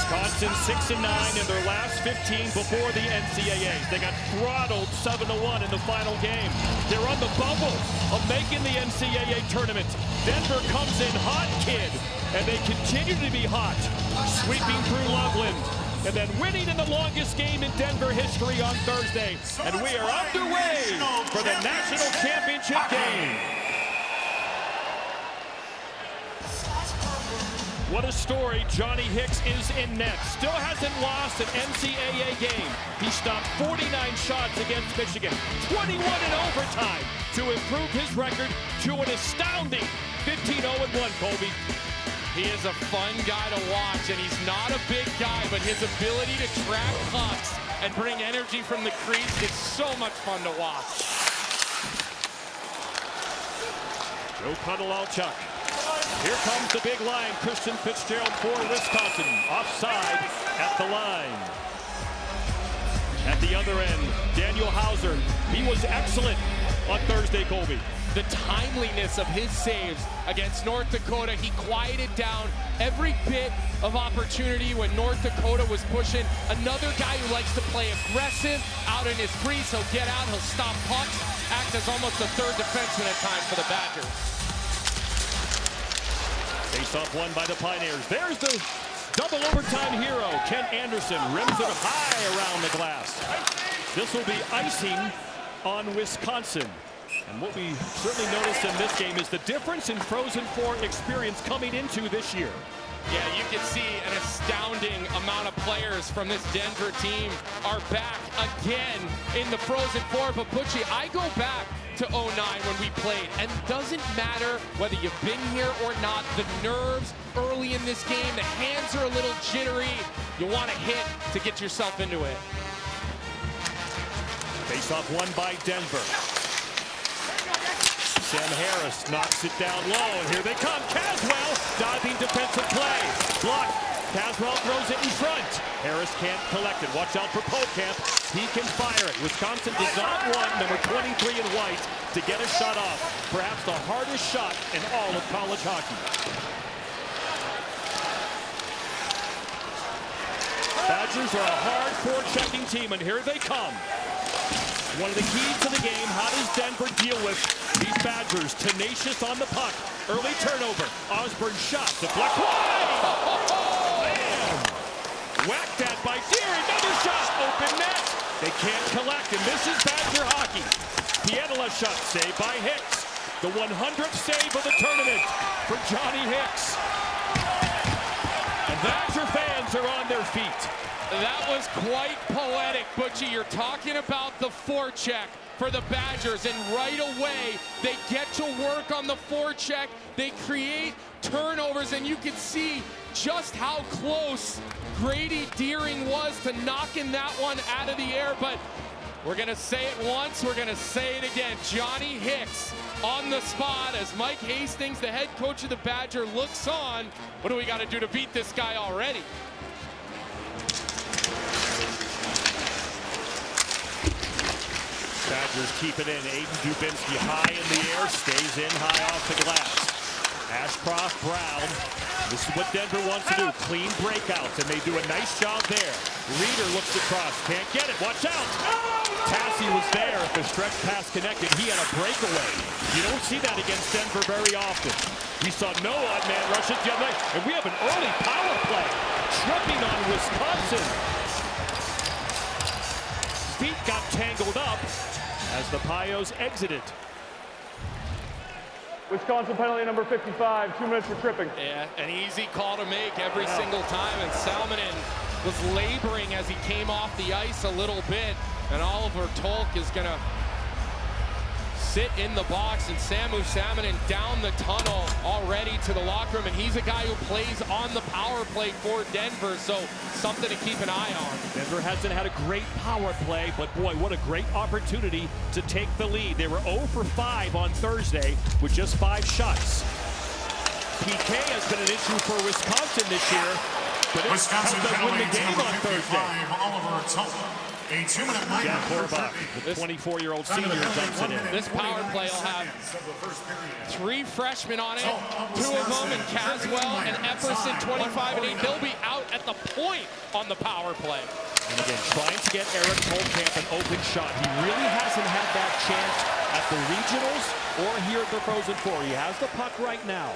Wisconsin 6-9 in their last 15 before the NCAA. They got throttled 7-1 in the final game. They're on the bubble of making the NCAA tournament. Denver comes in hot, kid, and they continue to be hot, sweeping through Loveland and then winning in the longest game in Denver history on Thursday. And we are underway for the national championship game. What a story. Johnny Hicks is in net. Still hasn't lost an NCAA game. He stopped 49 shots against Michigan, 21 in overtime to improve his record to an astounding 15-0-1, Colby. He is a fun guy to watch, and he's not a big guy, but his ability to track pucks and bring energy from the crease is so much fun to watch. Joe Puddle-Alchuk. Here comes the big line. Christian Fitzgerald for Wisconsin. Offside at the line. At the other end, Daniel Hauser. He was excellent on Thursday, Colby. The timeliness of his saves against North Dakota, he quieted down every bit of opportunity when North Dakota was pushing. Another guy who likes to play aggressive out in his crease. He'll get out, he'll stop pucks, act as almost a third defenseman at times for the Badgers. Face-off won by the Pioneers. There's the double overtime hero. Ken Anderson rims it high around the glass. This will be icing on Wisconsin. And what we certainly noticed in this game is the difference in Frozen Four experience coming into this year. Yeah, you can see an astounding amount of players from this Denver team are back again in the Frozen Four. But Butchie, I go back to 09 when we played, and it doesn't matter whether you've been here or not, the nerves early in this game, the hands are a little jittery. You want to hit to get yourself into it. Face-off won by Denver. Sam Harris knocks it down low, and here they come. Caswell, diving defensive play. Block. Caswell throws it in front. Harris can't collect it. Watch out for Pokamp. He can fire it. Wisconsin does not want number 23 in white to get a shot off. Perhaps the hardest shot in all of college hockey. Badgers are a hard forechecking team, and here they come. One of the keys to the game, how does Denver deal with these Badgers? Tenacious on the puck. Early turnover. Osborne shot. Deflect. Man! Whacked at by Deary. Another shot. Open net. They can't collect, and this is Badger hockey. Pietila shot. Saved by Hicks. The 100th save of the tournament for Johnny Hicks. And Badger fans are on their feet. That was quite poetic, Butchie. You're talking about the forecheck for the Badgers, and right away they get to work on the forecheck. They create turnovers, and you can see just how close Grady Deering was to knocking that one out of the air. But we're going to say it once, we're going to say it again. Johnny Hicks on the spot as Mike Hastings, the head coach of the Badger, looks on. What do we got to do to beat this guy already? Badgers keep it in. Aiden Dubinsky high in the air, stays in high off the glass. Ashcroft, Brown. This is what Denver wants to do. Clean breakouts, and they do a nice job there. Reeder looks across, can't get it. Watch out! Tassi was there. If the stretch pass connected, he had a breakaway. You don't see that against Denver very often. We saw no odd man rushes the other way, and we have an early power play. Tripping on Wisconsin. Feet got tangled up as the Pios exited. Wisconsin penalty number 55, 2 minutes for tripping. Yeah, an easy call to make every single time, and Salmonen was laboring as he came off the ice a little bit, and Oliver Tolk is gonna sit in the box, and Samu Salmonen down the tunnel already to the locker room, and he's a guy who plays on the power play for Denver, so something to keep an eye on. Denver hasn't had a great power play, but boy, what a great opportunity to take the lead. They were 0 for 5 on Thursday with just 5 shots. PK has been an issue for Wisconsin this year, but it's helped them win the game on Thursday. Oliver Tolk. A 2-minute minor. Jack Horbach, the 24-year-old senior, dumps it in. This power play will have 3 freshmen on it, 2 of them in Caswell and Epperson, 25 and 8. They'll be out at the point on the power play. And again, trying to get Eric Holtkamp an open shot. He really hasn't had that chance at the regionals or here at the Frozen Four. He has the puck right now.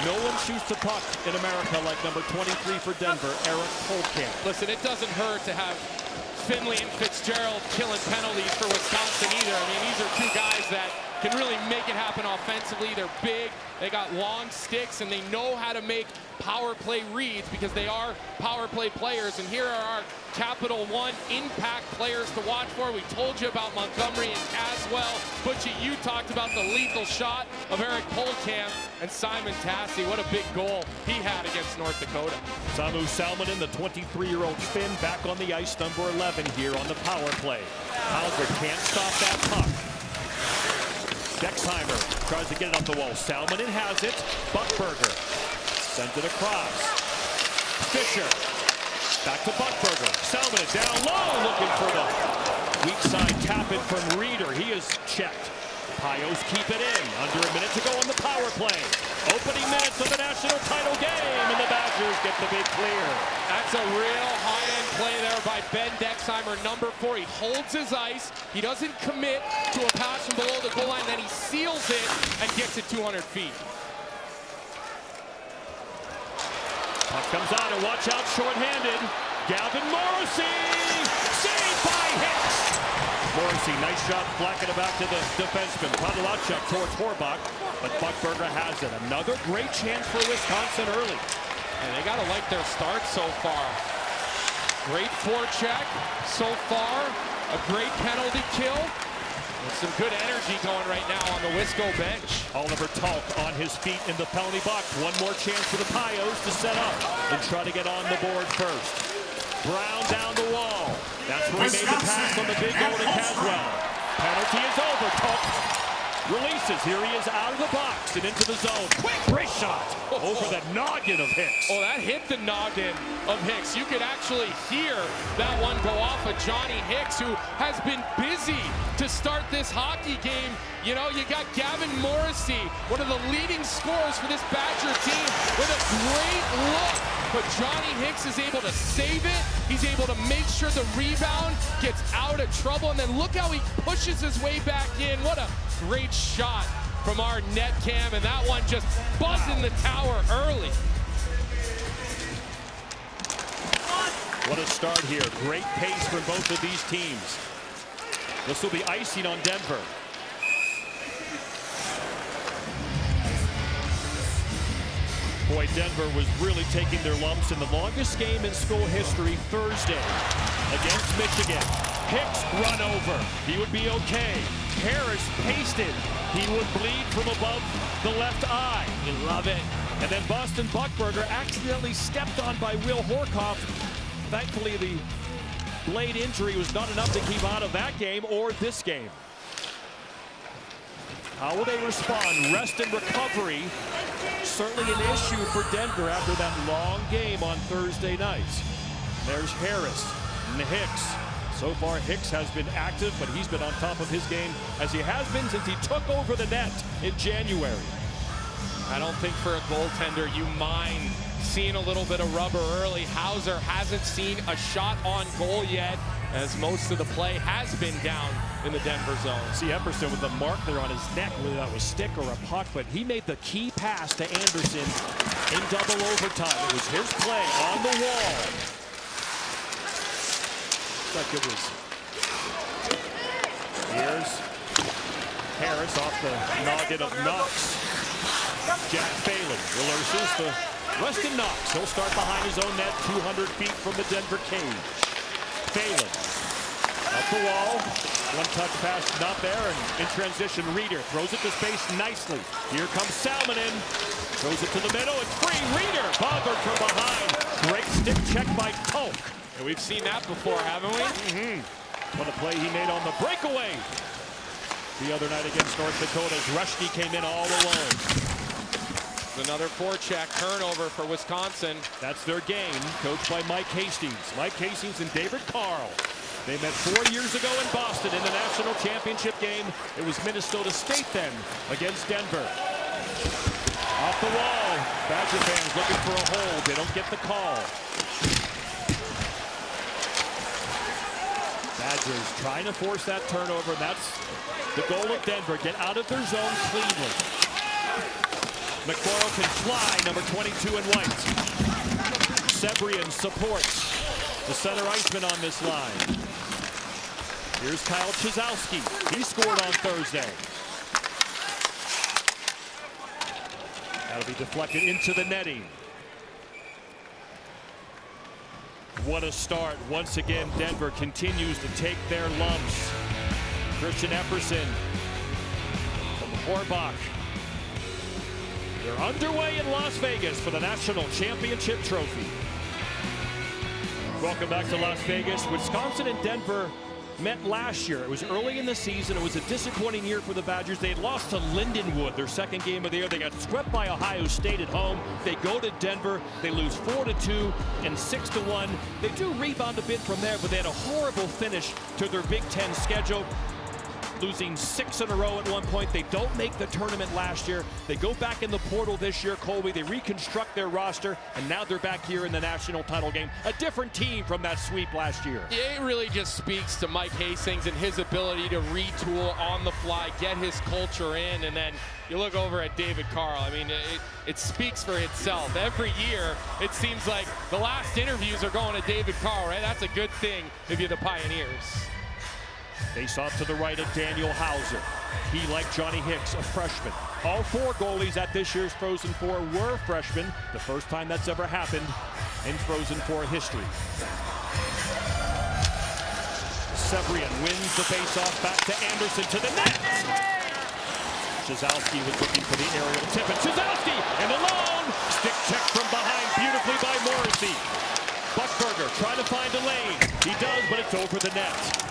No one shoots the puck in America like number 23 for Denver, Eric Holtkamp. Listen, it doesn't hurt to have Finley and Fitzgerald killing penalties for Wisconsin either. I mean, these are 2 guys that can really make it happen offensively. They're big, they got long sticks, and they know how to make power play reads because they are power play players. And here are our Capital One impact players to watch for. We told you about Montgomery and Caswell. Butchie, you talked about the lethal shot of Eric Holtkamp, and Simon Tassi. What a big goal he had against North Dakota. Samu Salminen, the 23-year-old Finn, back on the ice, number 11 here on the power play. Halbert can't stop that puck. Dexheimer tries to get it up the wall. Salminen has it. Buckberger sends it across. Fisher back to Buckberger. Salminen down low, looking for the weak side tap in from Reeder. He is checked. Pios keep it in. Under a minute to go on the power play. Opening minutes of the national title game, and the Badgers get the big clear. That's a real high-end play there by Ben Dexheimer, number 4. He holds his ice. He doesn't commit to a pass from below the goal line. Then he seals it and gets it 200 feet. Puck comes out, and watch out, shorthanded. Gavin Morrissey, saved by Hicks. Morrissey, nice shot, flacking it back to the defenseman. Podolachuk towards Horbach, but Buckberger has it. Another great chance for Wisconsin early. And they got to like their start so far. Great forecheck so far. A great penalty kill. With some good energy going right now on the Wisco bench. Oliver Talk on his feet in the penalty box. One more chance for the Pios to set up and try to get on the board first. Brown down the wall. That's where he made the pass on the big goal to Caswell. Penalty is over. Talk releases. Here he is out of the box and into the zone. Quick wrist shot over the noggin of Hicks. Oh, that hit the noggin of Hicks. You could actually hear that one go off of Johnny Hicks, who has been busy to start this hockey game. You know, you got Gavin Morrissey, one of the leading scorers for this Badger team, with a great look. But Johnny Hicks is able to save it. He's able to make sure the rebound gets out of trouble. And then look how he pushes his way back in. What a great shot from our net cam. And that one just buzzing the tower early. What a start here. Great pace for both of these teams. This will be icing on Denver. Boy, Denver was really taking their lumps in the longest game in school history Thursday against Michigan. Hicks run over. He would be okay. Harris pasted. He would bleed from above the left eye. You love it. And then Boston Buckberger accidentally stepped on by Will Horkoff. Thankfully, the blade injury was not enough to keep out of that game or this game. How will they respond? Rest and recovery. Certainly an issue for Denver after that long game on Thursday night. There's Harris and Hicks. So far, Hicks has been active, but he's been on top of his game as he has been since he took over the net in January. I don't think for a goaltender you mind seeing a little bit of rubber early. Hauser hasn't seen a shot on goal yet, as most of the play has been down in the Denver zone. See Epperson with the mark there on his neck, whether that was stick or a puck, but he made the key pass to Anderson in double overtime. It was his play on the wall. Like it was. Here's Harris off the noggin of Knox. Jack Phelan reverses the Weston Knox. He'll start behind his own net, 200 feet from the Denver cage. Phelan up the wall. One-touch pass not there, and in transition, Reeder throws it to space nicely. Here comes Salminen. Throws it to the middle. It's free. Reeder bothered from behind. Great stick check by Polk. And we've seen that before, haven't we? What a play he made on the breakaway the other night against North Dakota as Rushke came in all alone. Another forecheck turnover for Wisconsin. That's their game, coached by Mike Hastings. Mike Hastings and David Carl. They met 4 years ago in Boston in the national championship game. It was Minnesota State then against Denver. Off the wall. Badger fans looking for a hold. They don't get the call. Badgers trying to force that turnover. That's the goal of Denver. Get out of their zone cleanly. McMorrow can fly, number 22 in white. Sebrian supports the center iceman on this line. Here's Kyle Chizowski. He scored on Thursday. That'll be deflected into the netting. What a start. Once again, Denver continues to take their lumps. Christian Epperson from Horbach. They're underway in Las Vegas for the National Championship Trophy. Welcome back to Las Vegas. Wisconsin and Denver met last year. It was early in the season. It was a disappointing year for the Badgers. They had lost to Lindenwood, their second game of the year. They got swept by Ohio State at home. They go to Denver. They lose 4-2 and 6-1. They do rebound a bit from there, but they had a horrible finish to their Big Ten schedule, losing 6 in a row at one point. They don't make the tournament last year. They go back in the portal this year, Colby. They reconstruct their roster, and now they're back here in the national title game. A different team from that sweep last year. Yeah, it really just speaks to Mike Hastings and his ability to retool on the fly, get his culture in, and then you look over at David Carl. I mean, it speaks for itself. Every year, it seems like the last interviews are going to David Carl, right? That's a good thing if you're the Pioneers. Face off to the right of Daniel Hauser. He, like Johnny Hicks, a freshman. All 4 goalies at this year's Frozen Four were freshmen. The first time that's ever happened in Frozen Four history. Sebrian wins the faceoff back to Anderson to the net. Chizowski was looking for the aerial tip, and Chizowski and alone. Stick check from behind beautifully by Morrissey. Buchberger trying to find a lane. He does, but it's over the net.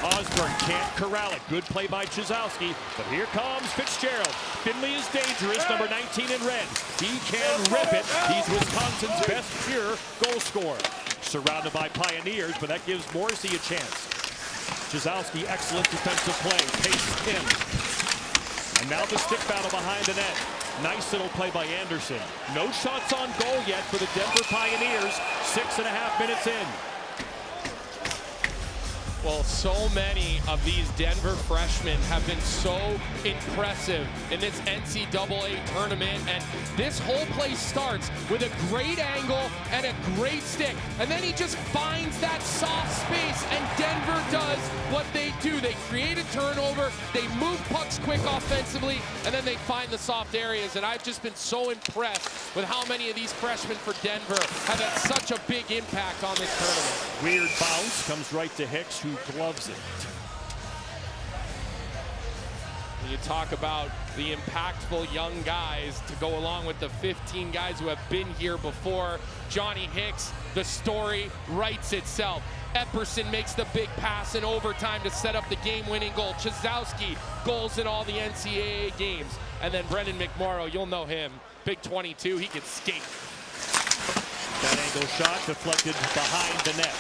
Osborne can't corral it. Good play by Chizowski, but here comes Fitzgerald. Finley is dangerous, number 19 in red. He can rip it. He's Wisconsin's best pure goal scorer. Surrounded by Pioneers, but that gives Morrissey a chance. Chizowski, excellent defensive play. Pace in. And now the stick battle behind the net. Nice little play by Anderson. No shots on goal yet for the Denver Pioneers. 6.5 minutes in. Well, so many of these Denver freshmen have been so impressive in this NCAA tournament, and this whole play starts with a great angle and a great stick, and then he just finds that soft space, and Denver does what they do. They create a turnover, they move pucks quick offensively, and then they find the soft areas, and I've just been so impressed with how many of these freshmen for Denver have had such a big impact on this tournament. Weird bounce, comes right to Hicks, who gloves it. You talk about the impactful young guys to go along with the 15 guys who have been here before. Johnny Hicks, the story writes itself. Epperson makes the big pass in overtime to set up the game-winning goal. Chizowski goals in all the NCAA games. And then Brendan McMorrow, you'll know him. Big 22, he can skate. That angle shot deflected behind the net.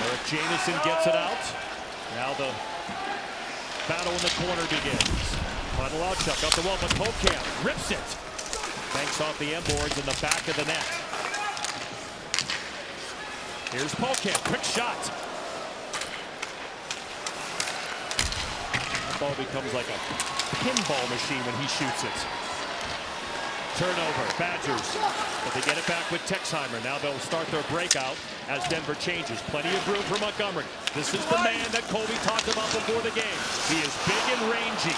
Eric Jamison gets it out. Now the battle in the corner begins. Podolachuk up the wall, but Pokamp rips it. Banks off the end boards in the back of the net. Here's Pokamp, quick shot. That ball becomes like a pinball machine when he shoots it. Turnover, Badgers, but they get it back with Texheimer. Now they'll start their breakout as Denver changes. Plenty of room for Montgomery. This is the man that Colby talked about before the game. He is big and rangy.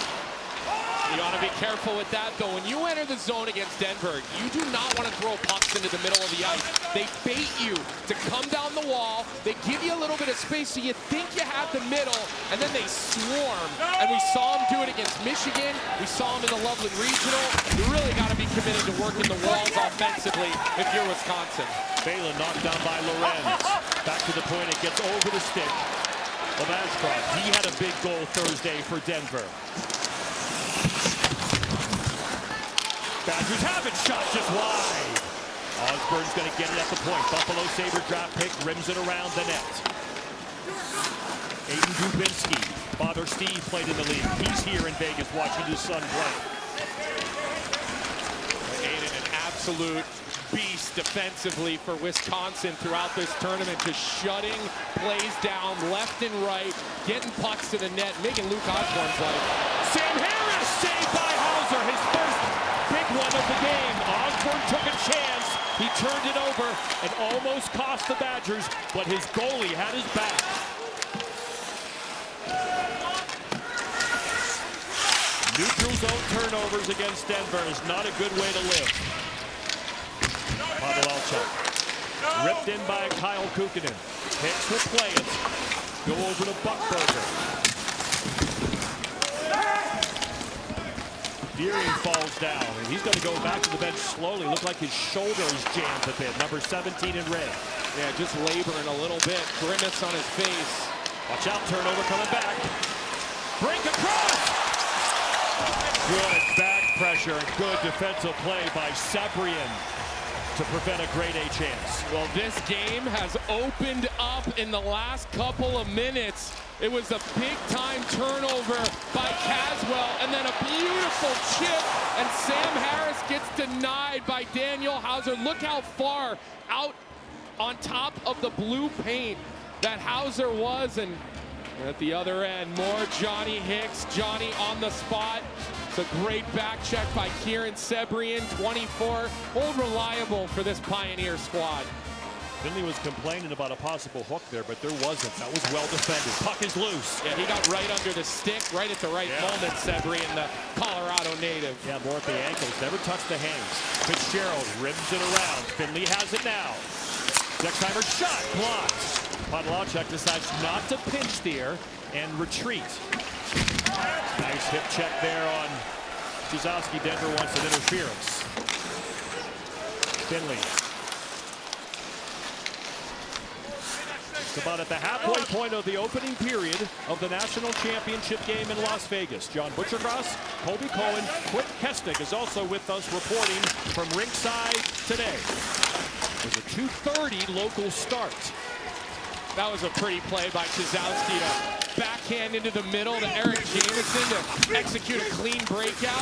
You ought to be careful with that, though. When you enter the zone against Denver, you do not want to throw pucks into the middle of the ice. They bait you to come down the wall. They give you a little bit of space so you think you have the middle, and then they swarm. And we saw them do it against Michigan. We saw them in the Loveland Regional. You really got to be committed to working the walls offensively if you're Wisconsin. Balin knocked down by Lorenz. Back to the point, it gets over the stick of Ashcroft. He had a big goal Thursday for Denver. Badgers have it, shot just wide. Osborne's going to get it at the point. Buffalo Sabre draft pick rims it around the net. Aiden Dubinsky. Father Steve played in the league. He's here in Vegas watching his son play. Aiden, an absolute beast defensively for Wisconsin throughout this tournament, just shutting plays down left and right, getting pucks to the net, making Luke Osborne's life. Sam Harris saved by Hauser, his first big one of the game. Osborne took a chance. He turned it over and almost cost the Badgers, but his goalie had his back. Neutral zone turnovers against Denver is not a good way to live. Pavelchuk. Ripped in by Kyle Kukkonen. Hicks will play it. Go over to Buckberger. Deering falls down, and he's going to go back to the bench slowly. Looked like his shoulder is jammed a bit. Number 17 in red. Yeah, just laboring a little bit. Grimace on his face. Watch out, turnover coming back. Break across! Good back pressure and good defensive play by Sabrian to prevent a grade A chance. Well, this game has opened up in the last couple of minutes. It was a big-time turnover by Caswell, and then a beautiful chip, and Sam Harris gets denied by Daniel Hauser. Look how far out on top of the blue paint that Hauser was, and at the other end, more Johnny Hicks. Johnny on the spot. It's a great back check by Kieran Sebrian, 24. Old reliable for this Pioneer squad. Finley was complaining about a possible hook there, but there wasn't. That was well defended. Puck is loose. Yeah, he got right under the stick, right at the right moment, Sebrian, the Colorado native. Yeah, more at the ankles. Never touched the hands. Fitzgerald rims it around. Finley has it now. Zechsheimer shot blocked. Pavelchuk decides not to pinch steer and retreat. Nice hip check there on Jazowski. Denver wants an interference. Finley. It's about at the halfway point of the opening period of the national championship game in Las Vegas. John Butchergross, Colby Cohen, Quick Kesnick is also with us reporting from ringside today. It was a 2:30 local start. That was a pretty play by Jazowski to backhand into the middle to Eric Jameson to execute a clean breakout.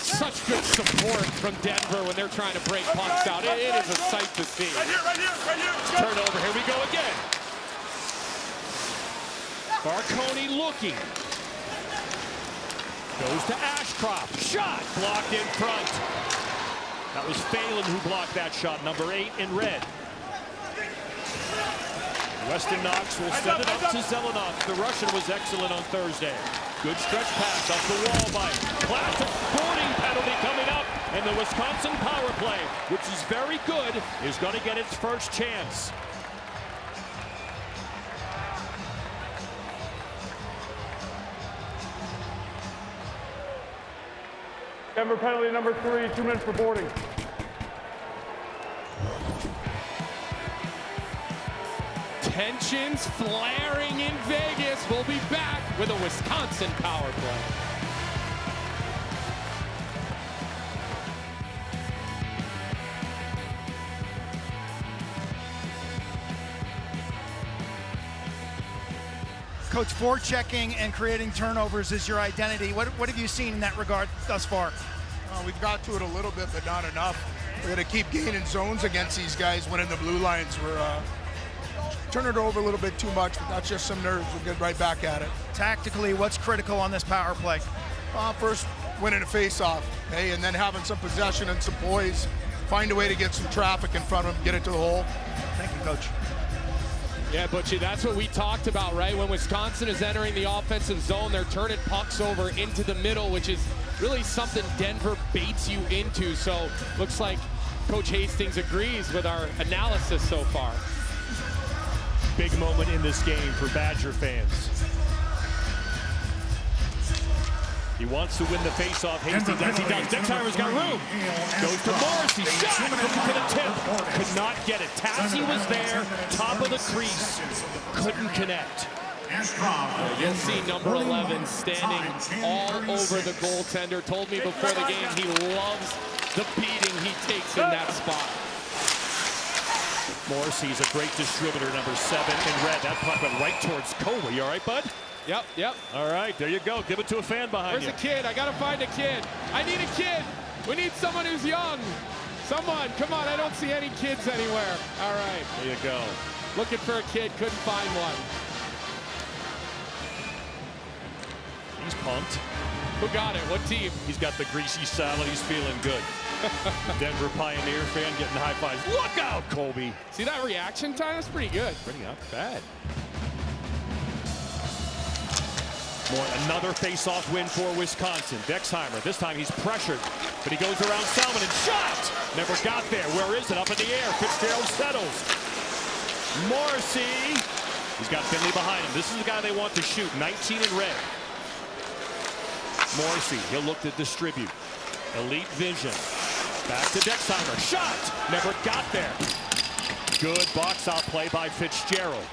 Such good support from Denver when they're trying to break pucks out. It is a sight to see. Right here. Turnover, here we go again. Barconi looking. Goes to Ashcroft. Shot blocked in front. That was Phelan who blocked that shot. Number 8 in red. Weston Knox will send it up to Zelenov. The Russian was excellent on Thursday. Good stretch pass up the wall by classic boarding penalty coming up. And the Wisconsin power play, which is very good, is going to get its first chance. Denver penalty number 3, 2 minutes for boarding. Tensions flaring in Vegas. We'll be back with a Wisconsin power play. Coach, forechecking and creating turnovers is your identity. What have you seen in that regard thus far? We've got to it a little bit, but not enough. We're going to keep gaining zones against these guys when in the blue lines. We're turning it over a little bit too much, but that's just some nerves. We'll get right back at it. Tactically, what's critical on this power play? First, winning a face-off, hey, and then having some possession and some poise. Find a way to get some traffic in front of them, get it to the hole. Thank you, Coach. Yeah, Butchie, that's what we talked about, right? When Wisconsin is entering the offensive zone, they're turning pucks over into the middle, which is really something Denver baits you into. So looks like Coach Hastings agrees with our analysis so far. Big moment in this game for Badger fans. He wants to win the faceoff. Hastings, as he does. Dexheimer's got room. Goes to Morrissey. Shot. Looking for the tip. Could not get it. Tassi was there. Top of the crease. Couldn't connect. You'll see number 11 standing all over the goaltender. Told me before the game he loves the beating he takes in that spot. Morrissey's a great distributor, number 7 in red. That puck went right towards Kobe. You all right, bud? Yep. All right, there you go. Give it to a fan behind Where's you. the kid? I gotta find a kid. I need a kid. We need someone who's young. Someone, come on, I don't see any kids anywhere. All right. There you go. Looking for a kid, couldn't find one. He's pumped. Who got it? What team? He's got the greasy salad. He's feeling good. Denver Pioneer fan getting high fives. Look out, Colby. See that reaction time? That's pretty good. Pretty not bad. Another face-off win for Wisconsin. Dexheimer, this time he's pressured, but he goes around Salmon and shot! Never got there. Where is it? Up in the air. Fitzgerald settles. Morrissey. He's got Finley behind him. This is the guy they want to shoot. 19 in red. Morrissey, he'll look to distribute. Elite vision. Back to Dexheimer. Shot! Never got there. Good box-out play by Fitzgerald.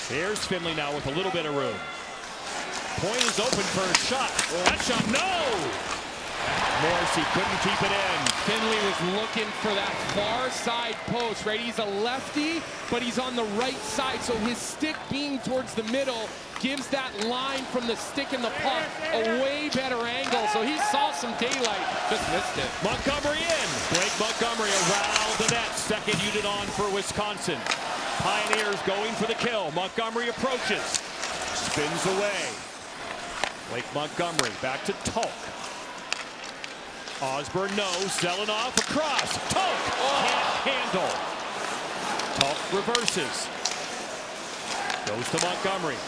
Here's Finley now with a little bit of room. Point is open for a shot. That shot, no! Morrissey couldn't keep it in. Finley was looking for that far side post, right? He's a lefty, but he's on the right side, so his stick being towards the middle gives that line from the stick and the puck a way better angle, so he saw some daylight, just missed it. Montgomery in. Blake Montgomery around the net. Second unit on for Wisconsin. Pioneers going for the kill. Montgomery approaches. Spins away. Blake Montgomery back to Tulk. Osborne no. Zelenoff across. Tulk can't handle. Tulk reverses. Goes to Montgomery.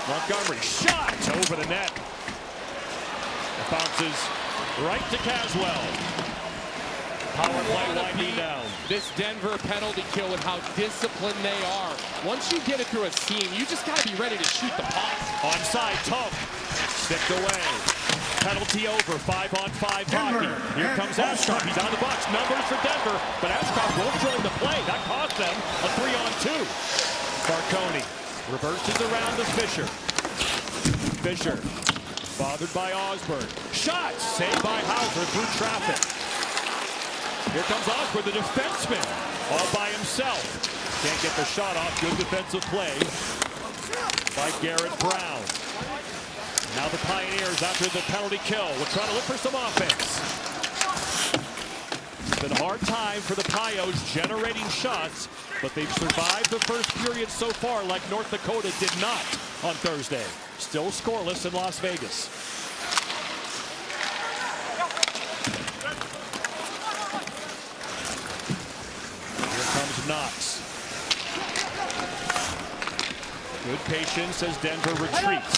Montgomery shot over the net. It bounces right to Caswell. Power play winding down. This Denver penalty kill with how disciplined they are. Once you get it through a seam, you just got to be ready to shoot the puck. Onside, Tulk. Sticked away. Penalty over. 5-on-5 hockey. Here comes Ashcroft. He's on the box. Numbers for Denver, but Ashcroft won't join the play. That cost them a 3-on-2. Marconi reverses around to Fisher. Fisher bothered by Osborne. Shot saved by Hauser through traffic. Here comes Osborne, the defenseman, all by himself. Can't get the shot off. Good defensive play by Garrett Brown. Now the Pioneers, after the penalty kill, will try to look for some offense. It's been a hard time for the Pios generating shots, but they've survived the first period so far like North Dakota did not on Thursday. Still scoreless in Las Vegas. Knox. Good patience as Denver retreats.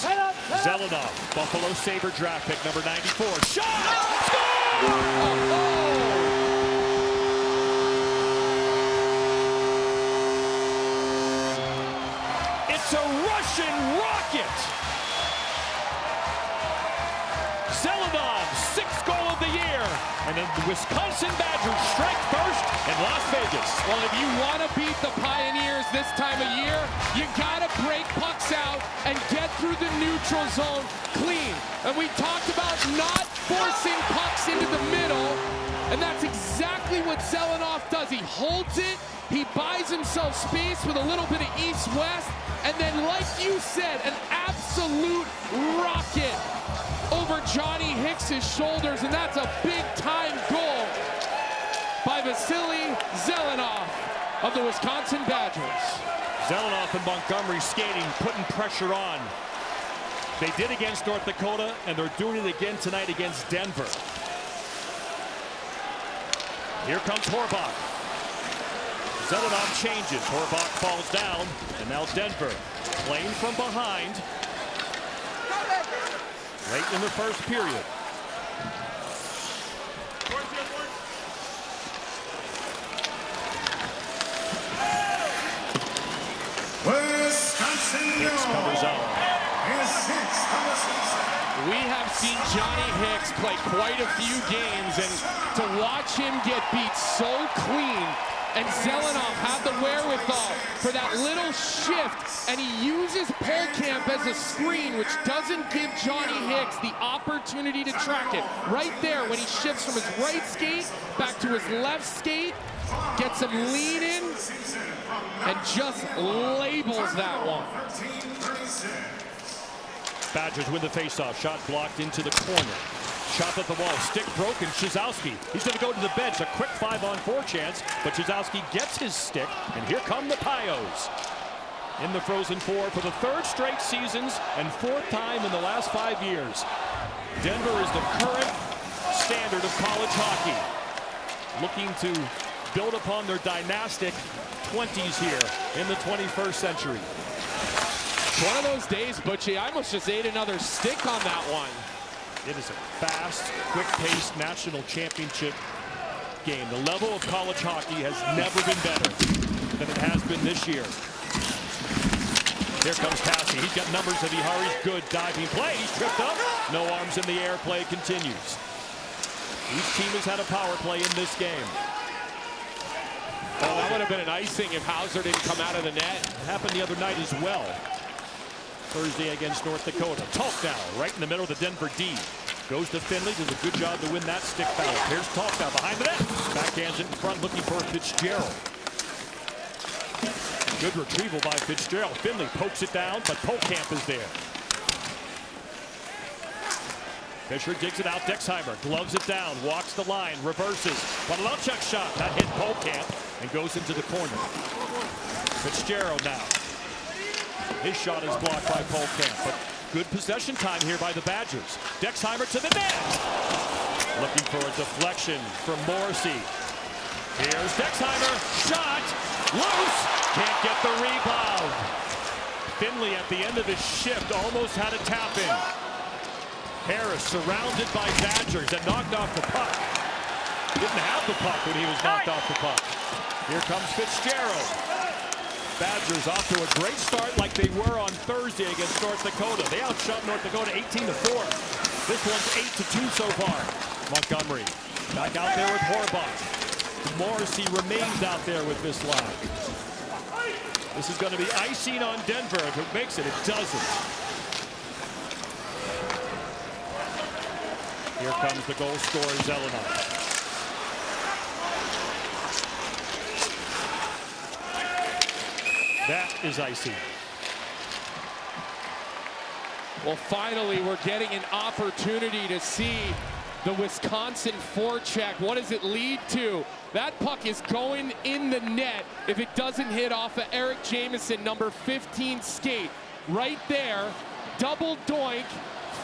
Zelenoff, Buffalo Sabre draft pick number 94. Shot! Score! It's a Russian rocket! Zelenoff, 6th goal of the year. And then the Wisconsin Badgers strike first in Las Vegas. Well, if you want to beat the Pioneers this time of year, you got to break pucks out and get through the neutral zone clean. And we talked about not forcing pucks into the middle, and that's exactly what Zelenoff does. He holds it, he buys himself space with a little bit of east-west, and then, like you said, an absolute rocket over Johnny Hicks's shoulders, and that's a big-time goal by Vasily Zelenoff of the Wisconsin Badgers. Zelenoff and Montgomery skating, putting pressure on. They did against North Dakota, and they're doing it again tonight against Denver. Here comes Horbach. Zelenoff changes. Horbach falls down, and now Denver playing from behind. Late in the first period. Hicks covers up. We have seen Johnny Hicks play quite a few games, and to watch him get beat so clean And Zelenoff had the wherewithal for that little shift, and he uses Polkamp as a screen, which doesn't give Johnny Hicks the opportunity to track it. Right there, when he shifts from his right skate back to his left skate, gets him lean in, and just labels that one. Badgers win the faceoff. Shot blocked into the corner. Shot at the wall. Stick broken. Shizowski. He's going to go to the bench. A quick 5-on-4 chance, but Shizowski gets his stick, and here come the Pios. In the Frozen Four for the third straight seasons and fourth time in the last 5 years. Denver is the current standard of college hockey. Looking to build upon their dynastic 20s here in the 21st century. One of those days, Butchie, I almost just ate another stick on that one. It is a fast, quick-paced national championship game. The level of college hockey has never been better than it has been this year. Here comes Passy. He's got numbers as he hurries. Good diving play. He's tripped up. No arms in the air. Play continues. Each team has had a power play in this game. Oh, that would have been an icing if Hauser didn't come out of the net. It happened the other night as well. Thursday against North Dakota. Talkdown right in the middle of the Denver D. Goes to Finley, does a good job to win that stick battle. Here's Talkdown behind the net. Backhands it in front, looking for Fitzgerald. Good retrieval by Fitzgerald. Finley pokes it down, but Polkamp is there. Fisher digs it out. Dexheimer gloves it down, walks the line, reverses. Podolchuk shot. That hit Polkamp and goes into the corner. Fitzgerald now. His shot is blocked by Polkamp, but good possession time here by the Badgers. Dexheimer to the net. Looking for a deflection from Morrissey. Here's Dexheimer. Shot. Loose. Can't get the rebound. Finley at the end of his shift almost had a tap in. Harris surrounded by Badgers and knocked off the puck. Didn't have the puck when he was knocked off the puck. Here comes Fitzgerald. Badgers off to a great start like they were on Thursday against North Dakota. They outshot North Dakota 18-4. This one's 8-2 so far. Montgomery back out there with Horbach. Morrissey remains out there with this line. This is going to be icing on Denver. If it makes it, it doesn't. Here comes the goal scorer, Zelenoff. That is icy. Well, finally, we're getting an opportunity to see the Wisconsin forecheck. What does it lead to? That puck is going in the net if it doesn't hit off of Eric Jamieson, number 15 skate. Right there, double doink,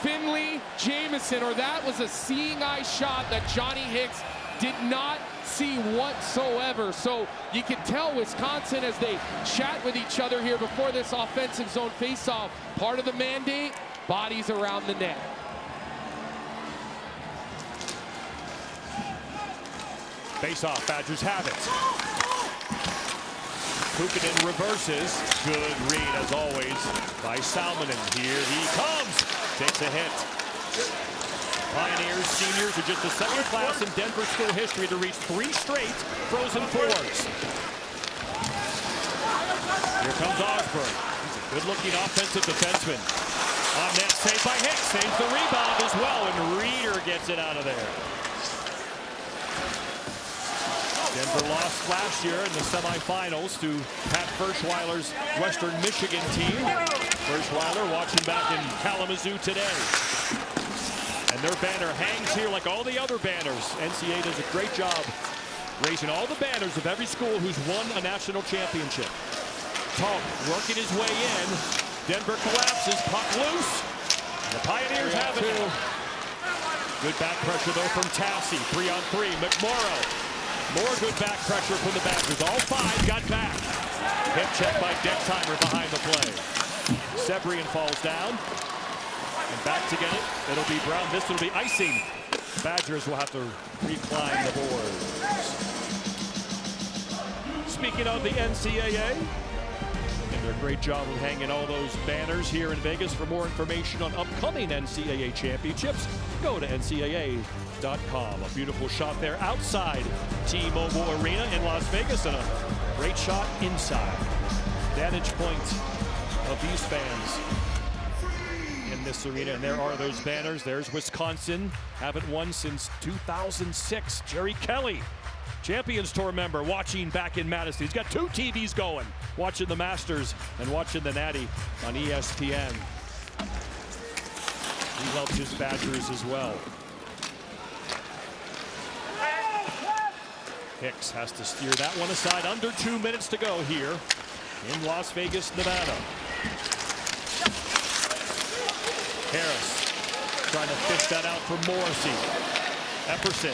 Finley, Jamieson, or that was a seeing eye shot that Johnny Hicks did not see whatsoever. So you can tell Wisconsin, as they chat with each other here before this offensive zone faceoff, part of the mandate, bodies around the net. Faceoff, Badgers have it. Kukanen reverses. Good read, as always, by Salmonen. Here he comes. Takes a hit. Pioneers seniors are just the second class in Denver school history to reach 3 straight Frozen Fours. Here comes Osborne. He's a good-looking offensive defenseman. On net, saved by Hicks. Saves the rebound as well, and Reeder gets it out of there. Denver lost last year in the semifinals to Pat Ferschweiler's Western Michigan team. Ferschweiler watching back in Kalamazoo today. And their banner hangs here like all the other banners. NCAA does a great job raising all the banners of every school who's won a national championship. Talk working his way in. Denver collapses, puck loose. The Pioneers have it. Good back pressure though from Tassi. 3-on-3, McMorrow. More good back pressure from the Badgers. All 5 got back. Hip check by Dexheimer behind the play. Sebrian falls down. And back to get it. It'll be Brown. This will be icing. Badgers will have to reclimb the boards. Speaking of the NCAA, and their great job of hanging all those banners here in Vegas. For more information on upcoming NCAA championships, go to NCAA.com. A beautiful shot there outside T-Mobile Arena in Las Vegas, and a great shot inside. Vantage point of these fans in this arena, and there are those banners. There's Wisconsin, haven't won since 2006. Jerry Kelly, Champions Tour member, watching back in Madison. He's got 2 TVs going, watching the Masters and watching the Natty on ESPN. He helps his Badgers as well. Hicks has to steer that one aside. Under 2 minutes to go here in Las Vegas, Nevada. Harris trying to fish that out for Morrissey. Epperson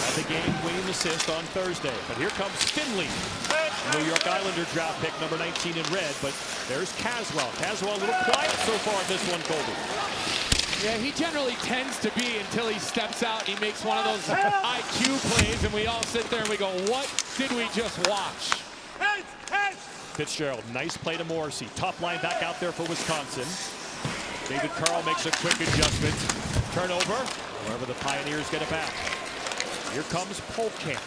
had the game-winning assist on Thursday, but here comes Finley, New York Islander draft pick, number 19 in red. But there's Caswell. Caswell a little quiet so far in this one, Colby. Yeah, he generally tends to be until he steps out and he makes one of those IQ plays, and we all sit there and we go, what did we just watch? Fitzgerald, nice play to Morrissey. Top line back out there for Wisconsin. David Carl makes a quick adjustment. Turnover. However, the Pioneers get it back. Here comes Polkamp.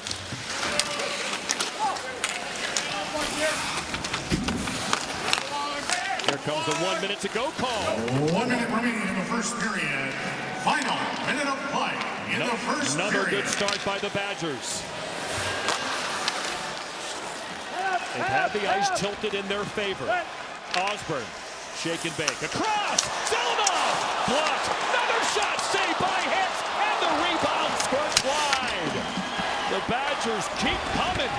Here comes the 1 minute to go call. 1 minute remaining in the first period. Final minute of play in the first Another period. good start by the Badgers. They've had the ice tilted in their favor. Osborne, shake and bake. Across! Zelenoff! Blocked! Another shot saved by Hicks! And the rebound squirts wide! The Badgers keep coming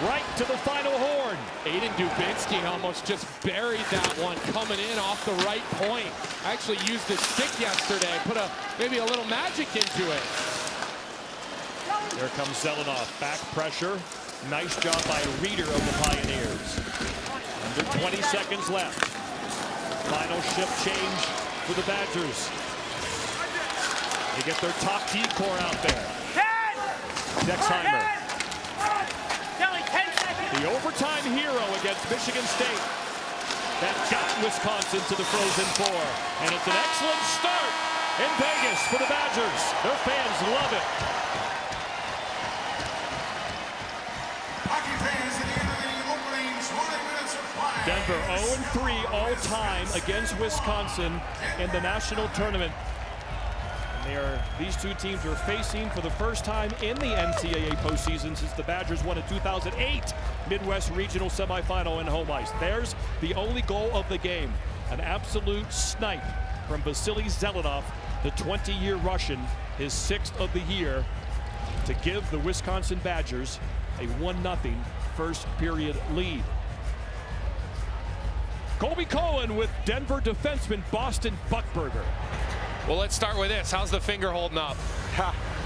right to the final horn. Aiden Dubinsky almost just buried that one coming in off the right point. Actually used his stick yesterday, put maybe a little magic into it. Here comes Zelenoff, back pressure. Nice job by Reeder of the Pioneers. Under 20 seconds left. Final shift change for the Badgers. They get their top D-core out there. Dexheimer. The overtime hero against Michigan State. That got Wisconsin to the Frozen Four. And it's an excellent start in Vegas for the Badgers. Their fans love it. Hockey fans at the end of the opening 20 minutes of play. Denver 0-3 all-time against Wisconsin in the national tournament. And these two teams are facing for the first time in the NCAA postseason since the Badgers won a 2008 Midwest Regional semifinal in home ice. There's the only goal of the game, an absolute snipe from Vasily Zelenoff, the 20-year Russian, his 6th of the year, to give the Wisconsin Badgers a 1-0 first period lead. Colby Cohen with Denver defenseman Boston Buckberger. Well, let's start with this. How's the finger holding up?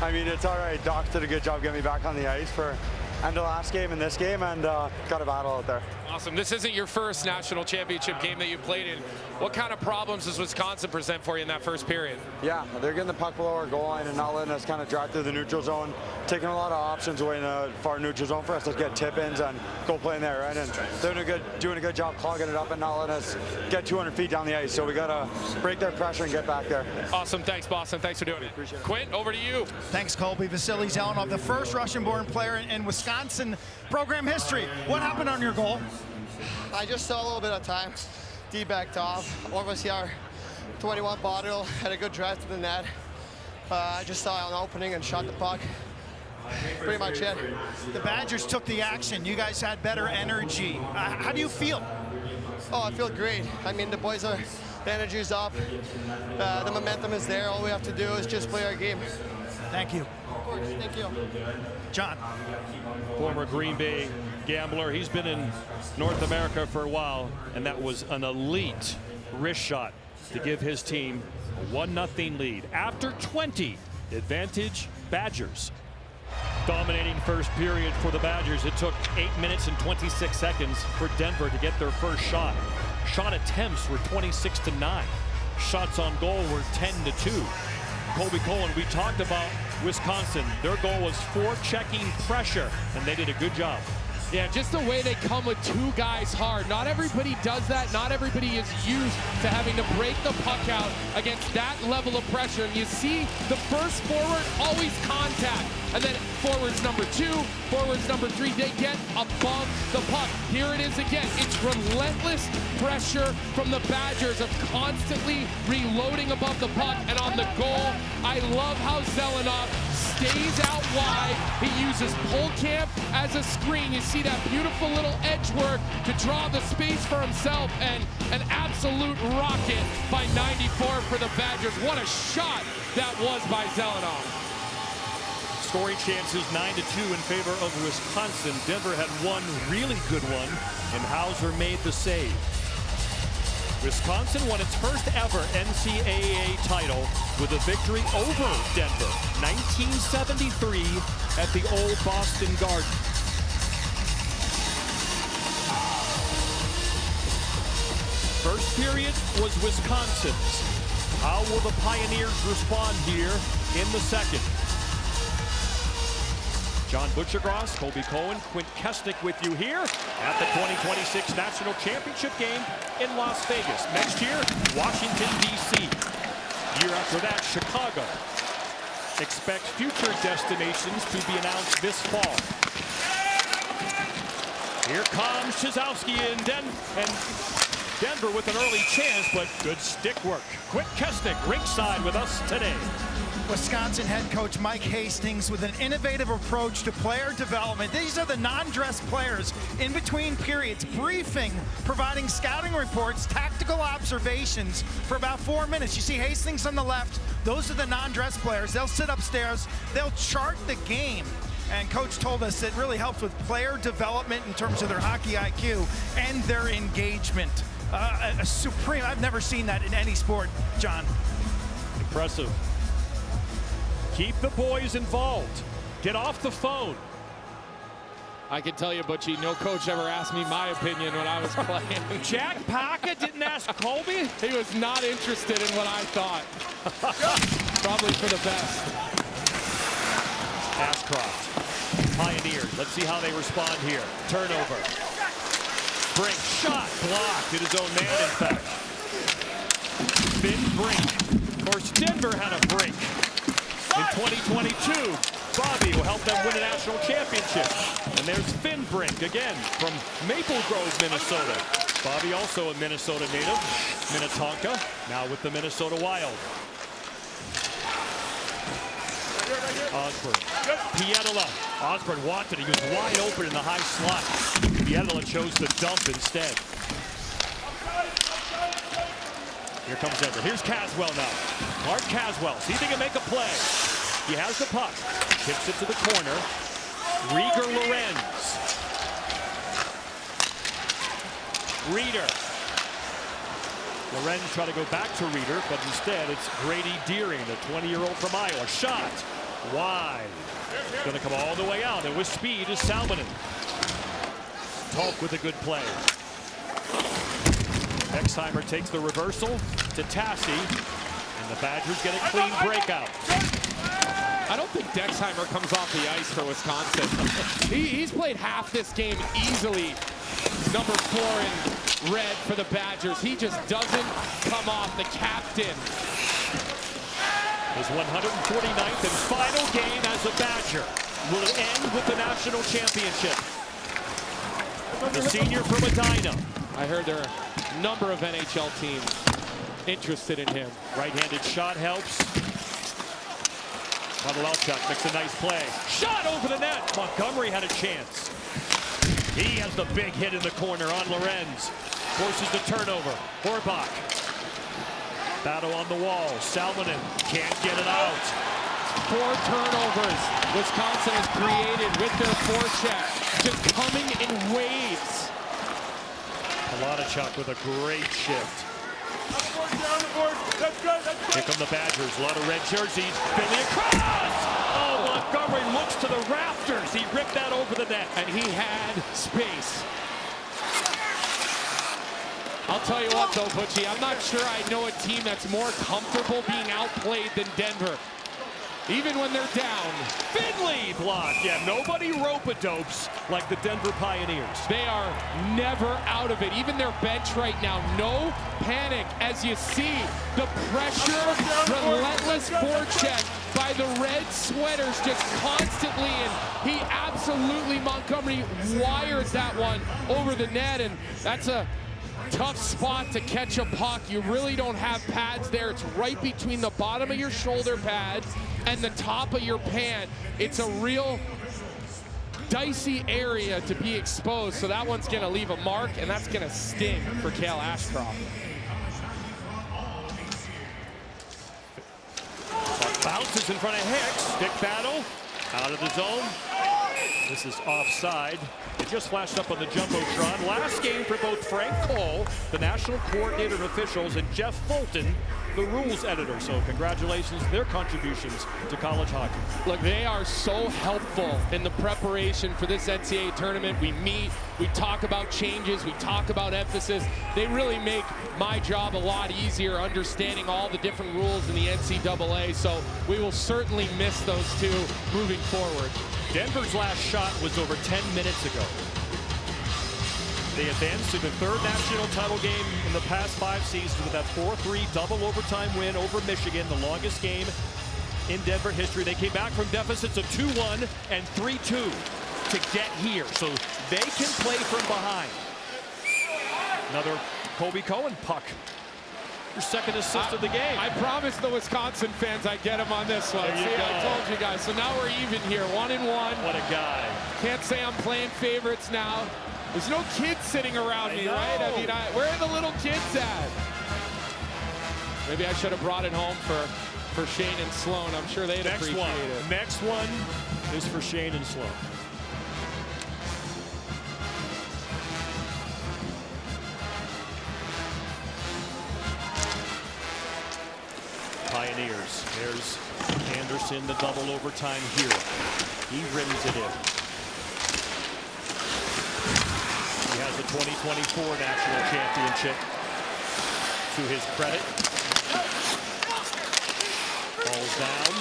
I mean, it's all right. Doc did a good job getting me back on the ice for end of last game and this game, and got a battle out there. Awesome. This isn't your first national championship game that you played in. What kind of problems does Wisconsin present for you in that first period? Yeah, they're getting the puck below our goal line and not letting us kind of drive through the neutral zone, taking a lot of options away in the far neutral zone for us to get tip-ins and go play in there, right? And they're doing a good job clogging it up and not letting us get 200 feet down the ice. So we got to break their pressure and get back there. Awesome. Thanks, Boston. Thanks for doing it. Appreciate it. Quint, over to you. Thanks, Colby. Vasily Zelenoff, the first Russian-born player in Wisconsin program history. What happened on your goal? I just saw a little bit of time. D backed off. Overseer 21 bottle had a good drive to the net. I just saw an opening and shot the puck. Pretty much it. The Badgers took the action. You guys had better energy. How do you feel? Oh, I feel great. I mean, the energy's up. The momentum is there. All we have to do is just play our game. Thank you. Of course, thank you. John. Former Green Bay gambler. He's been in North America for a while, and that was an elite wrist shot to give his team a 1-0 lead. After 20, advantage Badgers. Dominating first period for the Badgers. It took 8 minutes and 26 seconds for Denver to get their first shot. Shot attempts were 26-9. Shots on goal were 10-2. Colby Cohen, we talked about Wisconsin. Their goal was forechecking pressure, and they did a good job. Yeah, just the way they come with two guys hard. Not everybody does that. Not everybody is used to having to break the puck out against that level of pressure. And you see the first forward always contact. And then forwards number 2, forwards number 3, they get above the puck. Here it is again. It's relentless pressure from the Badgers of constantly reloading above the puck. And on the goal, I love how Zelenov stays out wide. He uses Polkamp as a screen. You see that beautiful little edge work to draw the space for himself, and an absolute rocket by 94 for the Badgers. What a shot that was by Zelenov. Scoring chances 9-2 in favor of Wisconsin. Denver had one really good one, and Hauser made the save. Wisconsin won its first ever NCAA title with a victory over Denver, 1973 at the old Boston Garden. First period was Wisconsin's. How will the Pioneers respond here in the second? John Butchergross, Colby Cohen, Quint Kesnick with you here at the 2026 National Championship game in Las Vegas. Next year, Washington, D.C. Year after that, Chicago. Expect future destinations to be announced this fall. Here comes Chizowski and Denver with an early chance, but good stick work. Quint Kesnick ringside with us today. Wisconsin head coach Mike Hastings with an innovative approach to player development. These are the non-dress players in between periods, briefing, providing scouting reports, tactical observations for about 4 minutes. You see Hastings on the left. Those are the non-dress players. They'll sit upstairs. They'll chart the game. And coach told us it really helps with player development in terms of their hockey IQ and their engagement. A supreme, I've never seen that in any sport, John. Impressive. Keep the boys involved. Get off the phone. I can tell you, Butchie, no coach ever asked me my opinion when I was playing. Jack Pocket didn't ask Colby? He was not interested in what I thought. Probably for the best. Ashcroft, Pioneers. Let's see how they respond here. Turnover. Brink, shot, blocked. It his own man, in fact. Finn Brink. Of course, Denver had a Brink in 2022. Bobby will help them win a national championship. And there's Finn Brink again from Maple Grove, Minnesota. Bobby also a Minnesota native, Minnetonka, now with the Minnesota Wild. Osborne, Pietila. Osborne wanted, he was wide open in the high slot. Pietila chose the dump instead. Here comes Denver. Here's Caswell now. Mark Caswell, see if he can make a play. He has the puck. Tips it to the corner. Rieger Lorenz. Reeder. Lorenz trying to go back to Reeder, but instead it's Grady Deering, the 20-year-old from Iowa. Shot. Wide. Going to come all the way out, and with speed is Salmonen. Talk with a good play. Exheimer takes the reversal to Tassi, and the Badgers get a clean breakout. I don't think Dexheimer comes off the ice for Wisconsin. He's played half this game easily. Number 4 in red for the Badgers. He just doesn't come off. The captain. His 149th and final game as a Badger will end with the national championship. The senior from Medina. I heard there are a number of NHL teams interested in him. Right-handed shot helps. Pavelchuk makes a nice play. Shot over the net. Montgomery had a chance. He has the big hit in the corner on Lorenz. Forces the turnover. Horbach. Battle on the wall. Salmonen can't get it out. 4 turnovers Wisconsin has created with their forecheck. Just coming in waves. Pavelchuk with a great shift. Here come the Badgers. A lot of red jerseys. Finley across! Oh, Montgomery looks to the rafters. He ripped that over the net. And he had space. I'll tell you what, though, Butchie, I'm not sure I know a team that's more comfortable being outplayed than Denver. even when they're down. Finley blocked. Yeah, nobody rope-a-dopes like the Denver Pioneers. They are never out of it. Even their bench right now, no panic as you see the pressure, relentless forecheck by the red sweaters just constantly, and he absolutely, Montgomery wired that one over the net, and that's a tough spot to catch a puck. You really don't have pads there. It's right between the bottom of your shoulder pad and the top of your pant. It's a real dicey area to be exposed, so that one's gonna leave a mark, and that's gonna sting for Cale Ashcroft. Bounces in front of Hicks. Stick battle. Out of the zone. This is offside. It just flashed up on the Jumbotron. Last game for both Frank Cole, the national coordinator of officials, and Jeff Fulton, the rules editor. So congratulations to their contributions to college hockey. Look, they are so helpful in the preparation for this NCAA tournament. We meet, we talk about changes, we talk about emphasis. They really make my job a lot easier understanding all the different rules in the NCAA. So we will certainly miss those two moving forward. Denver's last shot was over 10 minutes ago. They advanced to the third national title game in the past 5 seasons with that 4-3 double overtime win over Michigan, the longest game in Denver history. They came back from deficits of 2-1 and 3-2 to get here, so they can play from behind. Another Kobe Cohen puck. Your second assist of the game. I promised the Wisconsin fans I'd get him on this one. There you See, go. I told you guys. So now we're even here, 1-1. What a guy. Can't say I'm playing favorites now. There's no kids sitting around me, right? I mean, where are the little kids at? Maybe I should have brought it home for Shane and Sloan. I'm sure they'd appreciate it. Next one is for Shane and Sloan. Pioneers. There's Anderson, the double overtime hero. He rims it in. He has the 2024 national championship to his credit. Falls down.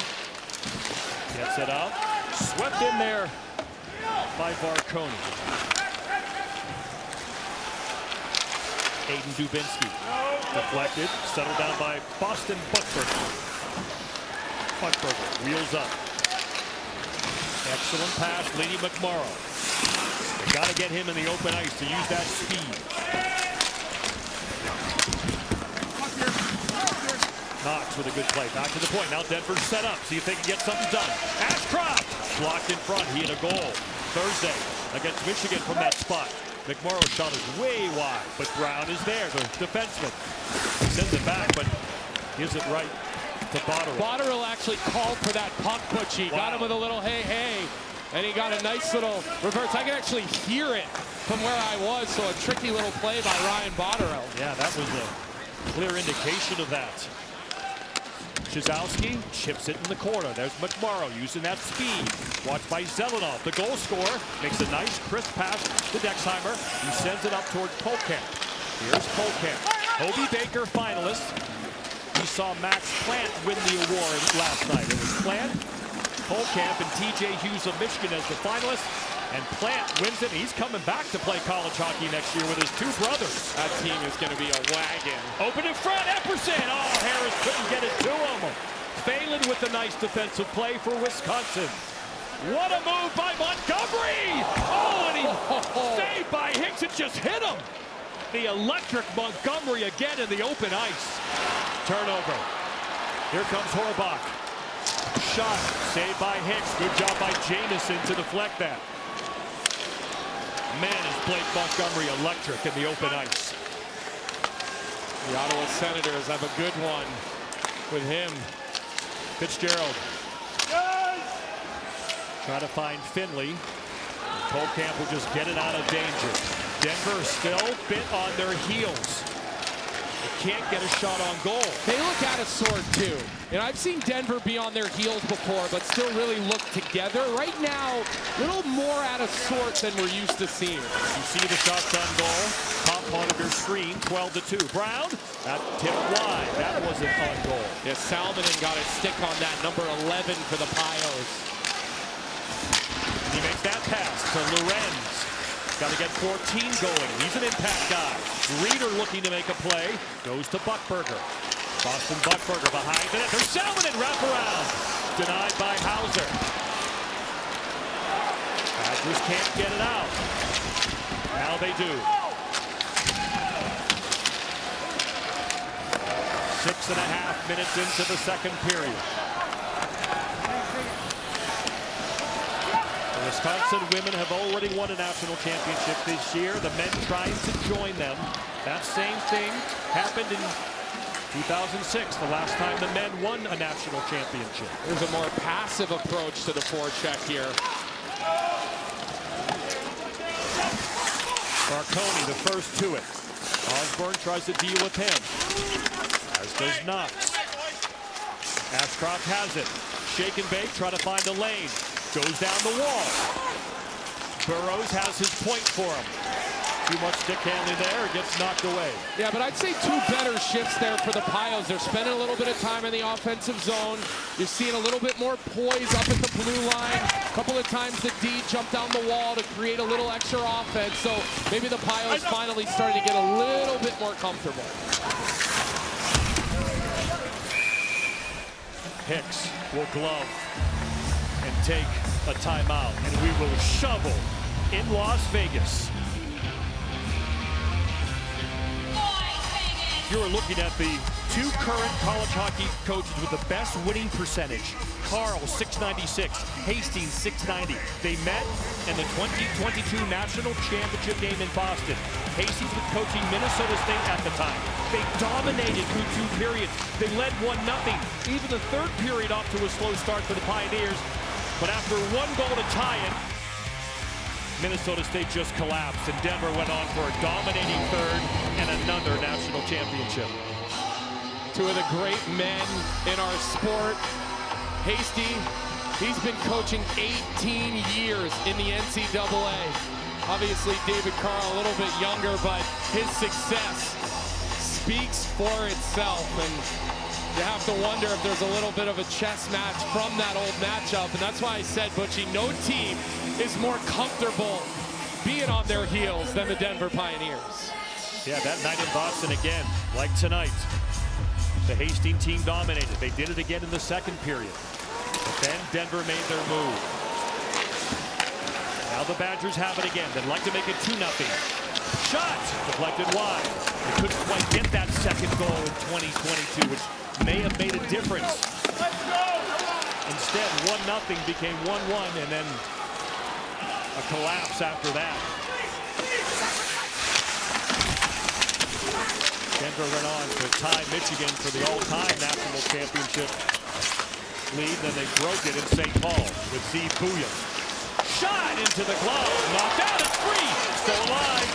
Gets it up. Swept in there by Varconi. Aiden Dubinsky. Deflected. Settled down by Boston Buckberger. Buckberger wheels up. Excellent pass. Lady McMorrow. They got to get him in the open ice to use that speed. Knox with a good play. Back to the point. Now Denver's set up. See if they can get something done. Ashcroft blocked in front. He had a goal Thursday against Michigan from that spot. McMorrow's shot is way wide, but Brown is there, the defenseman. He sends it back, but gives it right to Botterill. Botterill actually called for that puck, Butchie. Got him with a little hey, hey. And he got a nice little reverse. I can actually hear it from where I was, so a tricky little play by Ryan Botterill. Yeah, that was a clear indication of that. Chizowski chips it in the corner. There's McMorrow using that speed. Watched by Zelenov, the goal scorer. Makes a nice crisp pass to Dexheimer. He sends it up towards Polkamp. Here's Polkamp. Hobie Baker finalist. We saw Max Plant win the award last night. It was Plant, Polkamp, and TJ Hughes of Michigan as the finalists. And Plant wins it. He's coming back to play college hockey next year with his two brothers. That team is going to be a wagon. Open in front, Epperson. Oh, Harris couldn't get it to him. Phelan with a nice defensive play for Wisconsin. What a move by Montgomery. Oh, and he saved by Hicks. It just hit him. The electric Montgomery again in the open ice. Turnover. Here comes Horbach. Shot saved by Hicks. Good job by Jamison to deflect that. Man, is Blake Montgomery electric in the open ice. The Ottawa Senators have a good one with him. Fitzgerald. Try to find Finley. Polkamp will just get it out of danger. Denver still bit on their heels. Can't get a shot on goal. They look out of sort too. And I've seen Denver be on their heels before, but still really look together. Right now, a little more out of sort than we're used to seeing. You see the shots on goal. Top monitor screen, 12-2. Brown, that tipped wide. That wasn't on goal. Yeah, Salmonen got a stick on that, number 11 for the Pios. He makes that pass to Lorenz. Got to get 14 going. He's an impact guy. Reeder looking to make a play. Goes to Buckberger. Boston Buckberger behind the net. There's Salmonen wraparound. Denied by Hauser. Badgers can't get it out. Now they do. 6.5 minutes into the second period. The Wisconsin women have already won a national championship this year. The men trying to join them. That same thing happened in 2006, the last time the men won a national championship. There's a more passive approach to the forecheck here. Marconi, the first to it. Osborne tries to deal with him, as does Knox. Ashcroft has it. Shake and bake, try to find a lane. Goes down the wall. Burrows has his point for him. Too much stick handling there, it gets knocked away. Yeah, but I'd say two better shifts there for the Pios. They're spending a little bit of time in the offensive zone. You're seeing a little bit more poise up at the blue line. A couple of times the D jumped down the wall to create a little extra offense. So maybe the Pios finally starting to get a little bit more comfortable. Hicks will glove and take a timeout, and we will shovel in Las Vegas. You are looking at the two current college hockey coaches with the best winning percentage. Carl, 696, Hastings, 690. They met in the 2022 National Championship game in Boston. Hastings was coaching Minnesota State at the time. They dominated through 2 periods. They led 1-0. Even the third period off to a slow start for the Pioneers. But after 1 goal to tie it, Minnesota State just collapsed, and Denver went on for a dominating third and another national championship. Two of the great men in our sport. Hasty, he's been coaching 18 years in the NCAA. Obviously, David Carl a little bit younger, but his success speaks for itself. And you have to wonder if there's a little bit of a chess match from that old matchup. And that's why I said, Butchie, no team is more comfortable being on their heels than the Denver Pioneers. Yeah, that night in Boston again, like tonight, the Hastings team dominated. They did it again in the second period. But then Denver made their move. Now the Badgers have it again. They'd like to make it 2-0. Shot deflected wide. They couldn't quite get that second goal in 2022, which may have made a difference. Instead, 1-0 became 1-1, and then a collapse after that. Denver went on to tie Michigan for the all-time national championship lead. Then they broke it in St. Paul with Steve Bouya. Shot into the glove. Knocked out. It's free. Still alive.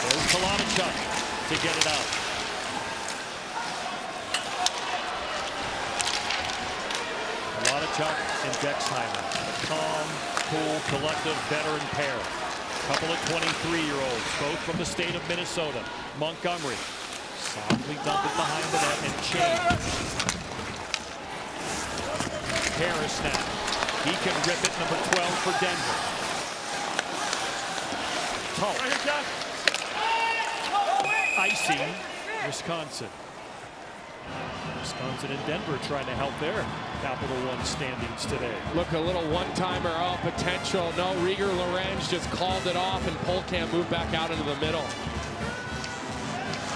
There's Kalanichuk to get it out. Kalanichuk and Dexheimer. Calm, cool, collective veteran pair. Couple of 23-year-olds, both from the state of Minnesota. Montgomery softly dumped it behind the net and changed. Harris now. He can rip it, number 12 for Denver. Tull. Icing Wisconsin. Wisconsin and Denver trying to help their Capital One standings today. Look, a little one-timer out potential. No, Rieger Lorenz just called it off, and Polkamp moved back out into the middle.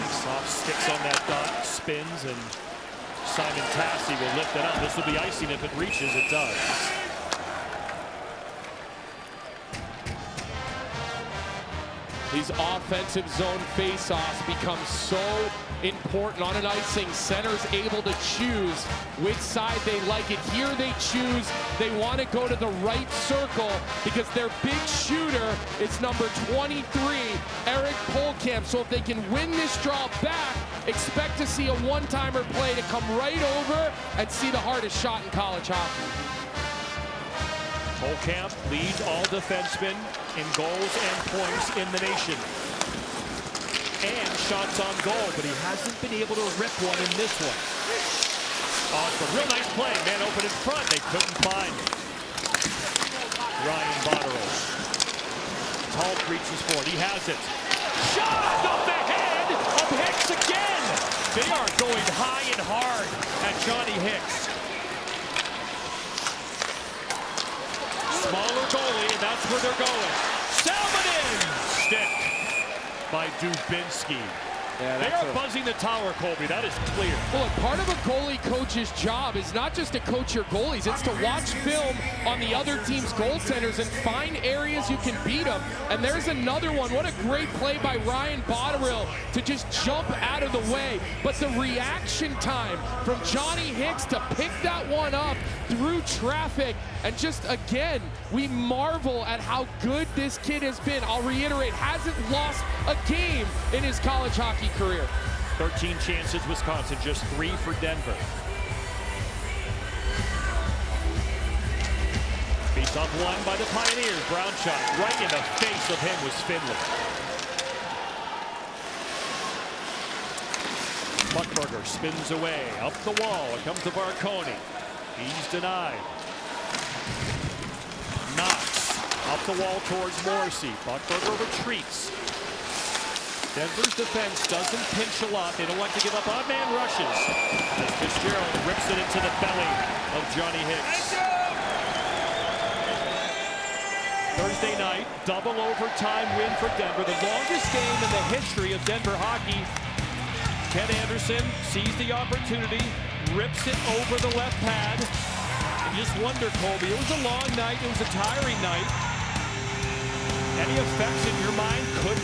Soft sticks on that dot, spins, and Simon Tassi will lift it up. This will be icing if it reaches. It does. These offensive zone face-offs become so important on an icing. Center's able to choose which side they like it. Here they choose, they want to go to the right circle because their big shooter is number 23, Eric Polkamp. So if they can win this draw back, expect to see a one-timer play to come right over and see the hardest shot in college hockey. Polkamp leads all defensemen in goals and points in the nation. And shots on goal, but he hasn't been able to rip one in this one. Oh, it's a real nice play. Man open in front. They couldn't find it. Ryan Botterill. Talt reaches for it. He has it. Shot off the head of Hicks again. They are going high and hard at Johnny Hicks. Smaller goalie, and that's where they're going. Salmon stick by Dubinsky. Yeah, they are buzzing the tower, Colby. That is clear. Well, part of a goalie coach's job is not just to coach your goalies. It's to watch film on the other team's goaltenders and find areas you can beat them. And there's another one. What a great play by Ryan Botterill to just jump out of the way. But the reaction time from Johnny Hicks to pick that one up through traffic. And just, again, we marvel at how good this kid has been. I'll reiterate, hasn't lost a game in his college hockey career. 13 chances, Wisconsin, just 3 for Denver. Face-off won by the Pioneers. Brown shot right in the face of him was Finley. Buckberger spins away, up the wall. It comes to Varconi. He's denied. Knox up the wall towards Morrissey. Buckberger retreats. Denver's defense doesn't pinch a lot. They don't like to give up odd man rushes. As Fitzgerald rips it into the belly of Johnny Hicks. Thursday night, double overtime win for Denver. The longest game in the history of Denver hockey. Ken Anderson sees the opportunity, rips it over the left pad. And just wonder, Colby, it was a long night. It was a tiring night. Any effects in your mind could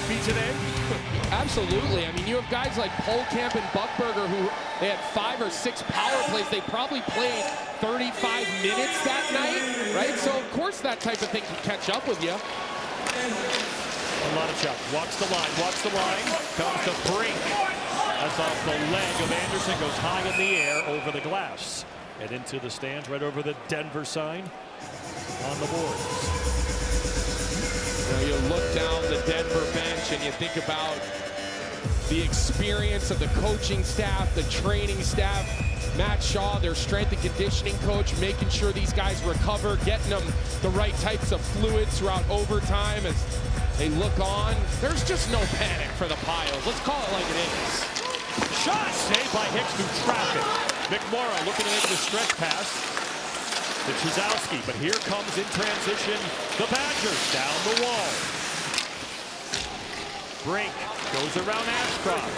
be today? Absolutely. I mean, you have guys like Polkamp and Buckberger who they had 5 or 6 power plays. They probably played 35 minutes that night, right? So, of course, that type of thing can catch up with you. A lot of shots. Walks the line. Comes to Brink. That's off the leg of Anderson. Goes high in the air over the glass. And into the stands, right over the Denver sign on the boards. Now you look down the Denver bench and you think about the experience of the coaching staff, the training staff. Matt Shaw, their strength and conditioning coach, making sure these guys recover, getting them the right types of fluids throughout overtime as they look on. There's just no panic for the Piles. Let's call it like it is. Shot saved by Hicks through traffic. McMorrow looking to make the stretch pass to Chizowski, but here comes in transition the Badgers down the wall. Brink goes around Ashcroft.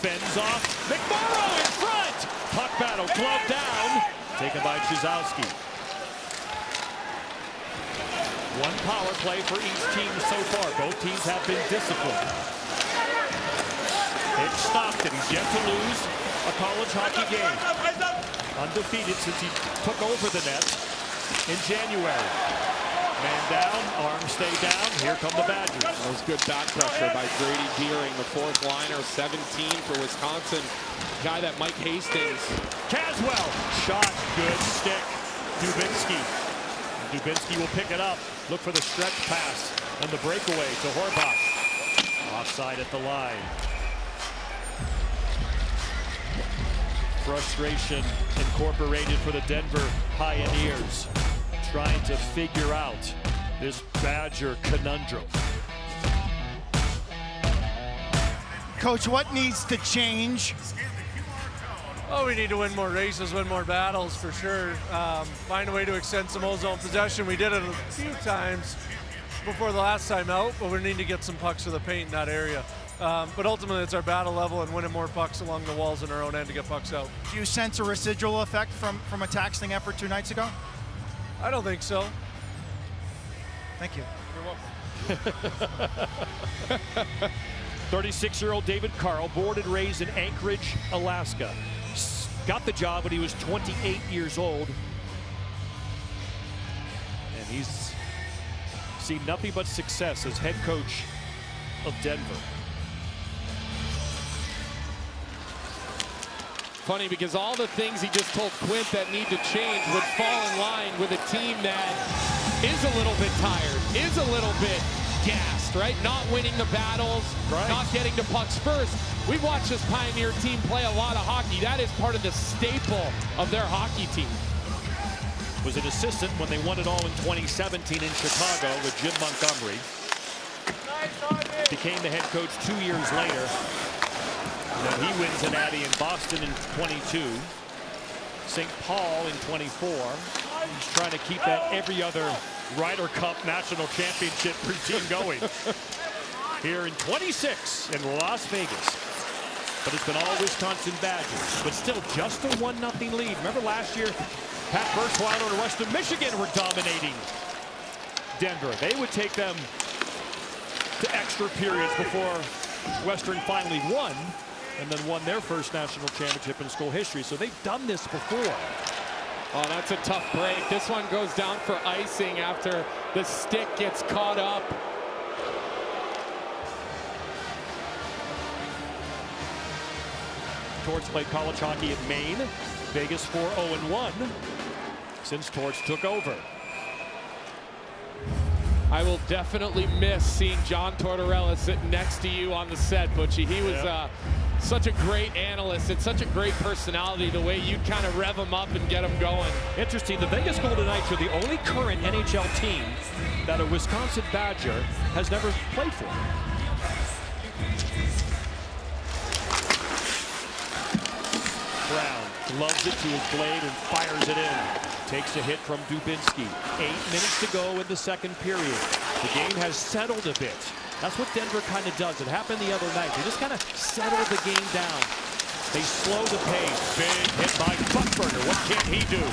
Fends off. McMorrow in front. Puck battle, glove down. Taken by Chizowski. One power play for each team so far. Both teams have been disciplined. Hicks stopped it. He's yet to lose a college hockey game. Undefeated since he took over the net in January. Man down, arms stay down. Here come the Badgers. That was good back pressure by Grady Deering, the 4th liner, 17 for Wisconsin. Guy that Mike Hastings. Caswell, shot, good stick. Dubinsky. Dubinsky will pick it up. Look for the stretch pass and the breakaway to Horbach. Offside at the line. Frustration incorporated for the Denver Pioneers, trying to figure out this Badger conundrum. Coach, what needs to change? Oh, we need to win more races, win more battles for sure. Find a way to extend some ozone possession. We did it a few times before the last time out, but we need to get some pucks to the paint in that area. But ultimately, it's our battle level and winning more pucks along the walls in our own end to get pucks out. Do you sense a residual effect from a taxing effort 2 nights ago? I don't think so. Thank you. You're welcome. 36-year-old David Carl, born and raised in Anchorage, Alaska. Got the job when he was 28 years old. And he's seen nothing but success as head coach of Denver. Funny because all the things he just told Quint that need to change would fall in line with a team that is a little bit tired, is a little bit gassed, right? Not winning the battles, not getting to pucks first. We've watched this Pioneer team play a lot of hockey. That is part of the staple of their hockey team. Was an assistant when they won it all in 2017 in Chicago with Jim Montgomery. Became the head coach 2 years later. And then he wins an Natty in Boston in 22. St. Paul in 24. He's trying to keep that every other Ryder Cup national championship routine going. Here in 26 in Las Vegas. But it's been all Wisconsin Badgers. But still just a 1-0 lead. Remember last year, Pat Birchweiler and Western Michigan were dominating Denver. They would take them to extra periods before Western finally won. And then won their first national championship in school history. So they've done this before. Oh, that's a tough break. This one goes down for icing after the stick gets caught up. Torts played college hockey at Maine. Vegas 4-0-1 since Torts took over. I will definitely miss seeing John Tortorella sitting next to you on the set, Butchie. He was such a great analyst and such a great personality, the way you'd kind of rev him up and get him going. Interesting, the Vegas Golden Knights are the only current NHL team that a Wisconsin Badger has never played for. Brown loves it to his blade and fires it in. Takes a hit from Dubinsky. 8 minutes to go in the second period. The game has settled a bit. That's what Denver kind of does. It happened the other night. They just kind of settle the game down. They slow the pace. Big hit by Buckberger. What can he do?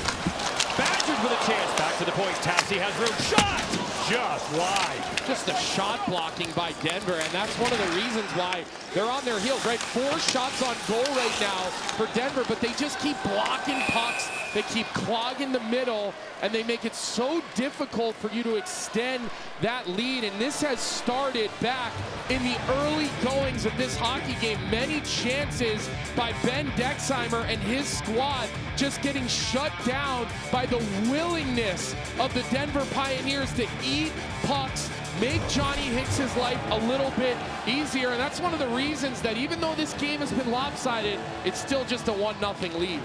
Badgers with a chance. Back to the point. Tassi has room. Shot! Just wide. Just the shot blocking by Denver, and that's one of the reasons why they're on their heels, right? 4 shots on goal right now for Denver, but they just keep blocking pucks. They keep clogging the middle, and they make it so difficult for you to extend that lead. And this has started back in the early goings of this hockey game. Many chances by Ben Dexheimer and his squad just getting shut down by the willingness of the Denver Pioneers to eat pucks, make Johnny Hicks's life a little bit easier. And that's one of the reasons that even though this game has been lopsided, it's still just a 1-0 lead.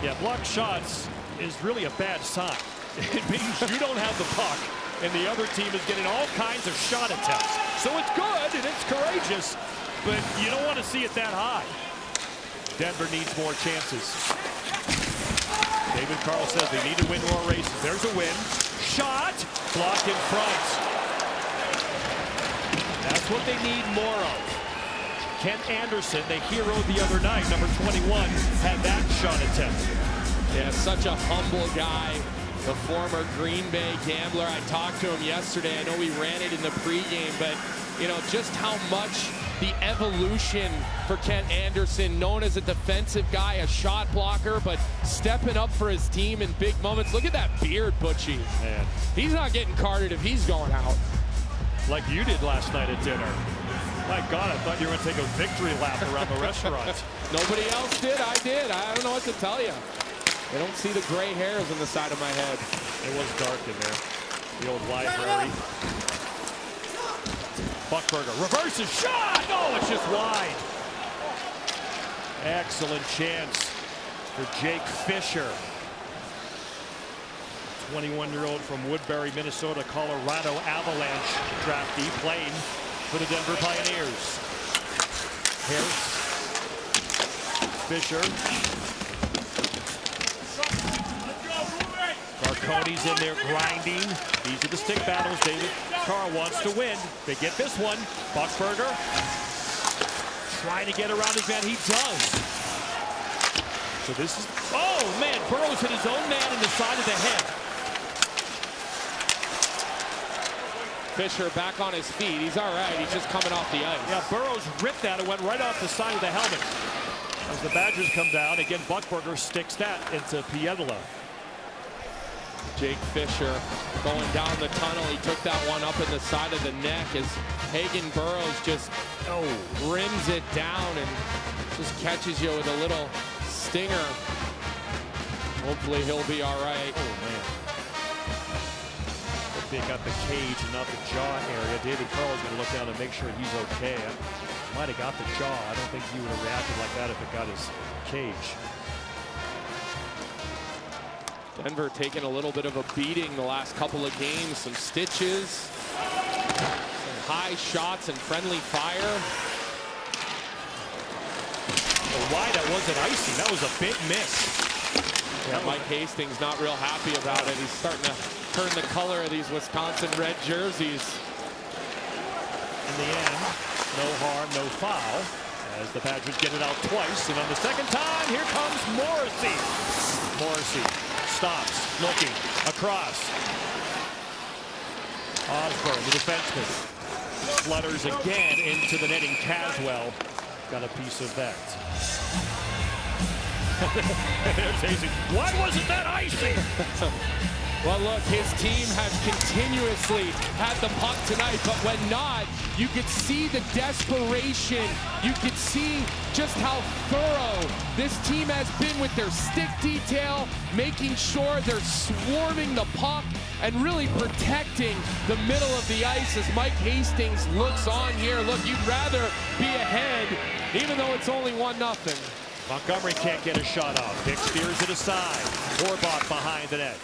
Yeah, blocked shots is really a bad sign. It means you don't have the puck, and the other team is getting all kinds of shot attempts. So it's good, and it's courageous, but you don't want to see it that high. Denver needs more chances. David Carl says they need to win more races. There's a win. Shot! Blocked in front. That's what they need more of. Kent Anderson, the hero the other night, number 21, had that shot attempt. Yeah, such a humble guy, the former Green Bay Gambler. I talked to him yesterday. I know we ran it in the pregame, but you know just how much the evolution for Kent Anderson, known as a defensive guy, a shot blocker, but stepping up for his team in big moments. Look at that beard, Butchie. Man, he's not getting carded if he's going out. Like you did last night at dinner. My God, I thought you were going to take a victory lap around the restaurant. Nobody else did. I did. I don't know what to tell you. I don't see the gray hairs on the side of my head. It was dark in there. The old library. Buckberger reverses shot. Oh, it's just wide. Excellent chance for Jake Fisher. 21-year-old from Woodbury, Minnesota, Colorado Avalanche draftee, playing for the Denver Pioneers. Harris, Fisher, Marconi's in there grinding. These are the stick battles David Carl wants to win. They get this one. Buckberger trying to get around his man. He does. So this is, oh man, Burrows hit his own man in the side of the head. Fisher back on his feet. He's all right. He's just coming off the ice. Yeah, Burrows ripped that and went right off the side of the helmet. As the Badgers come down, again, Buckberger sticks that into Pietila. Jake Fisher going down the tunnel. He took that one up in the side of the neck as Hagen Burrows just rims it down and just catches you with a little stinger. Hopefully he'll be all right. Oh, man. If they got the cage and not the jaw area, David Carl's going to look down and make sure he's okay. Might have got the jaw. I don't think he would have reacted like that if it got his cage. Denver taking a little bit of a beating the last couple of games. Some stitches, some high shots and friendly fire. Why that wasn't icing? That was a big miss. Yeah, Mike Hastings not real happy about it. He's starting to turn the color of these Wisconsin red jerseys. In the end, no harm, no foul, as the Badgers get it out twice. And on the second time, here comes Morrissey. Morrissey stops, looking across. Osborne, the defenseman, flutters again into the netting. Caswell got a piece of that. Why wasn't that icing? Well, look, his team has continuously had the puck tonight, but when not, you could see the desperation. You could see just how thorough this team has been with their stick detail, making sure they're swarming the puck and really protecting the middle of the ice as Mike Hastings looks on here. Look, you'd rather be ahead, even though it's only 1-0. Montgomery can't get a shot off. Dick steers it aside. Orbach behind the net.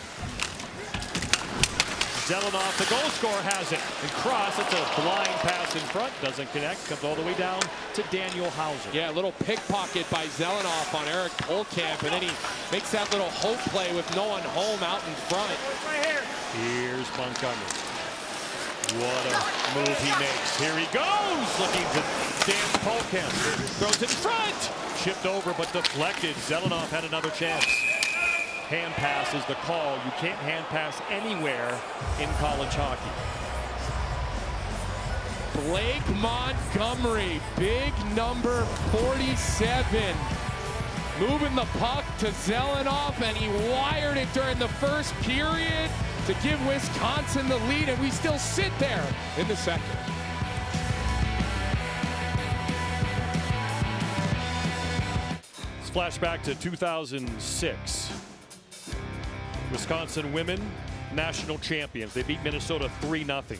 Zelenoff, the goal scorer, has it. And Cross, it's a blind pass in front. Doesn't connect. Comes all the way down to Daniel Hauser. Yeah, a little pickpocket by Zelenoff on Eric Polkamp. And then he makes that little hope play with no one home out in front. Right here. Here's Montgomery. What a move he makes. Here he goes. Looking to dance Polkamp. Throws it in front. Chipped over but deflected. Zelenoff had another chance. Hand pass is the call. You can't hand pass anywhere in college hockey. Blake Montgomery, big number 47. Moving the puck to Zelenoff, and he wired it during the first period to give Wisconsin the lead, and we still sit there in the second. Let's flashback to 2006. Wisconsin women, national champions. They beat Minnesota 3-0.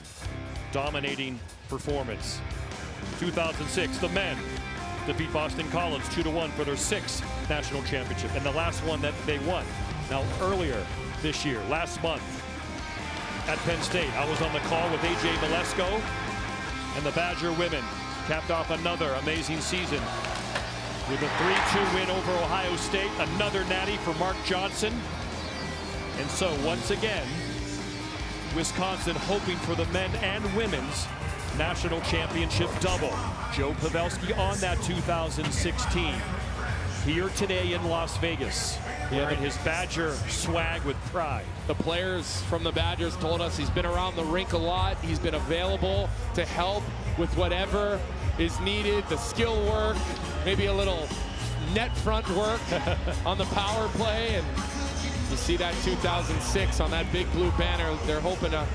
Dominating performance. 2006, the men defeat Boston College 2-1 for their 6th national championship, and the last one that they won. Now, earlier this year, last month, at Penn State, I was on the call with A.J. Malesko, and the Badger women capped off another amazing season with a 3-2 win over Ohio State. Another natty for Mark Johnson. And so, once again, Wisconsin hoping for the men and women's national championship double. Joe Pavelski on that 2016. Here today in Las Vegas, wearing his Badger swag with pride. The players from the Badgers told us he's been around the rink a lot. He's been available to help with whatever is needed, the skill work, maybe a little net front work on the power play. And you see that 2006 on that big blue banner. They're hoping to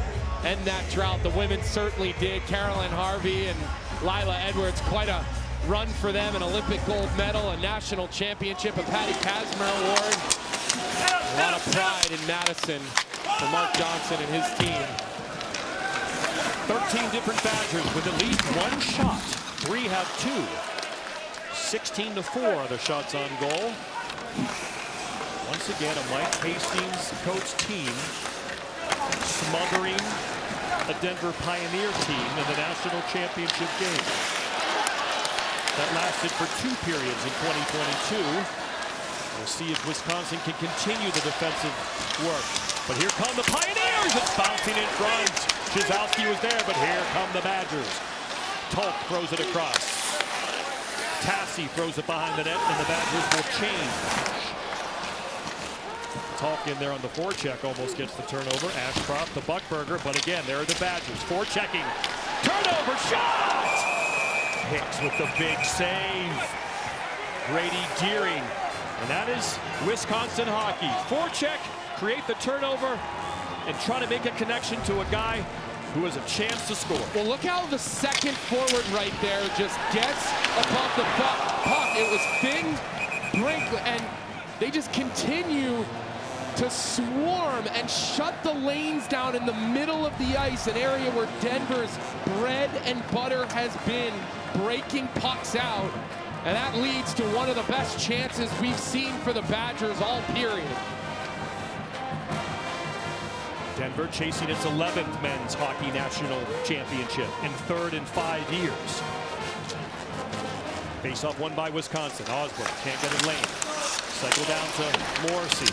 end that drought. The women certainly did. Carolyn Harvey and Lila Edwards, quite a run for them. An Olympic gold medal, a national championship, a Patty Kazmer award. A lot of pride in Madison for Mark Johnson and his team. 13 different Badgers with at least one shot. 3 have 2. 16-4 are the shots on goal. Once again, a Mike Hastings coach team smothering a Denver Pioneer team in the national championship game. That lasted for 2 periods in 2022. We'll see if Wisconsin can continue the defensive work. But here come the Pioneers. It's bouncing in front. Chizowski was there, but here come the Badgers. Tolk throws it across. Tassi throws it behind the net, and the Badgers will change. Talk in there on the forecheck, almost gets the turnover. Ashcroft, the Buckburger, but again, there are the Badgers. Forechecking, turnover, shot! Hicks with the big save. Grady Deering, and that is Wisconsin hockey. Forecheck, create the turnover, and try to make a connection to a guy who has a chance to score. Well, look how the second forward right there just gets above the puck. It was Finn Brink, and they just continue to swarm and shut the lanes down in the middle of the ice, an area where Denver's bread and butter has been, breaking pucks out. And that leads to one of the best chances we've seen for the Badgers all period. Denver chasing its 11th men's hockey national championship in 3rd in 5 years. Face-off won by Wisconsin. Osborne can't get in lane. Cycle down to Morrissey.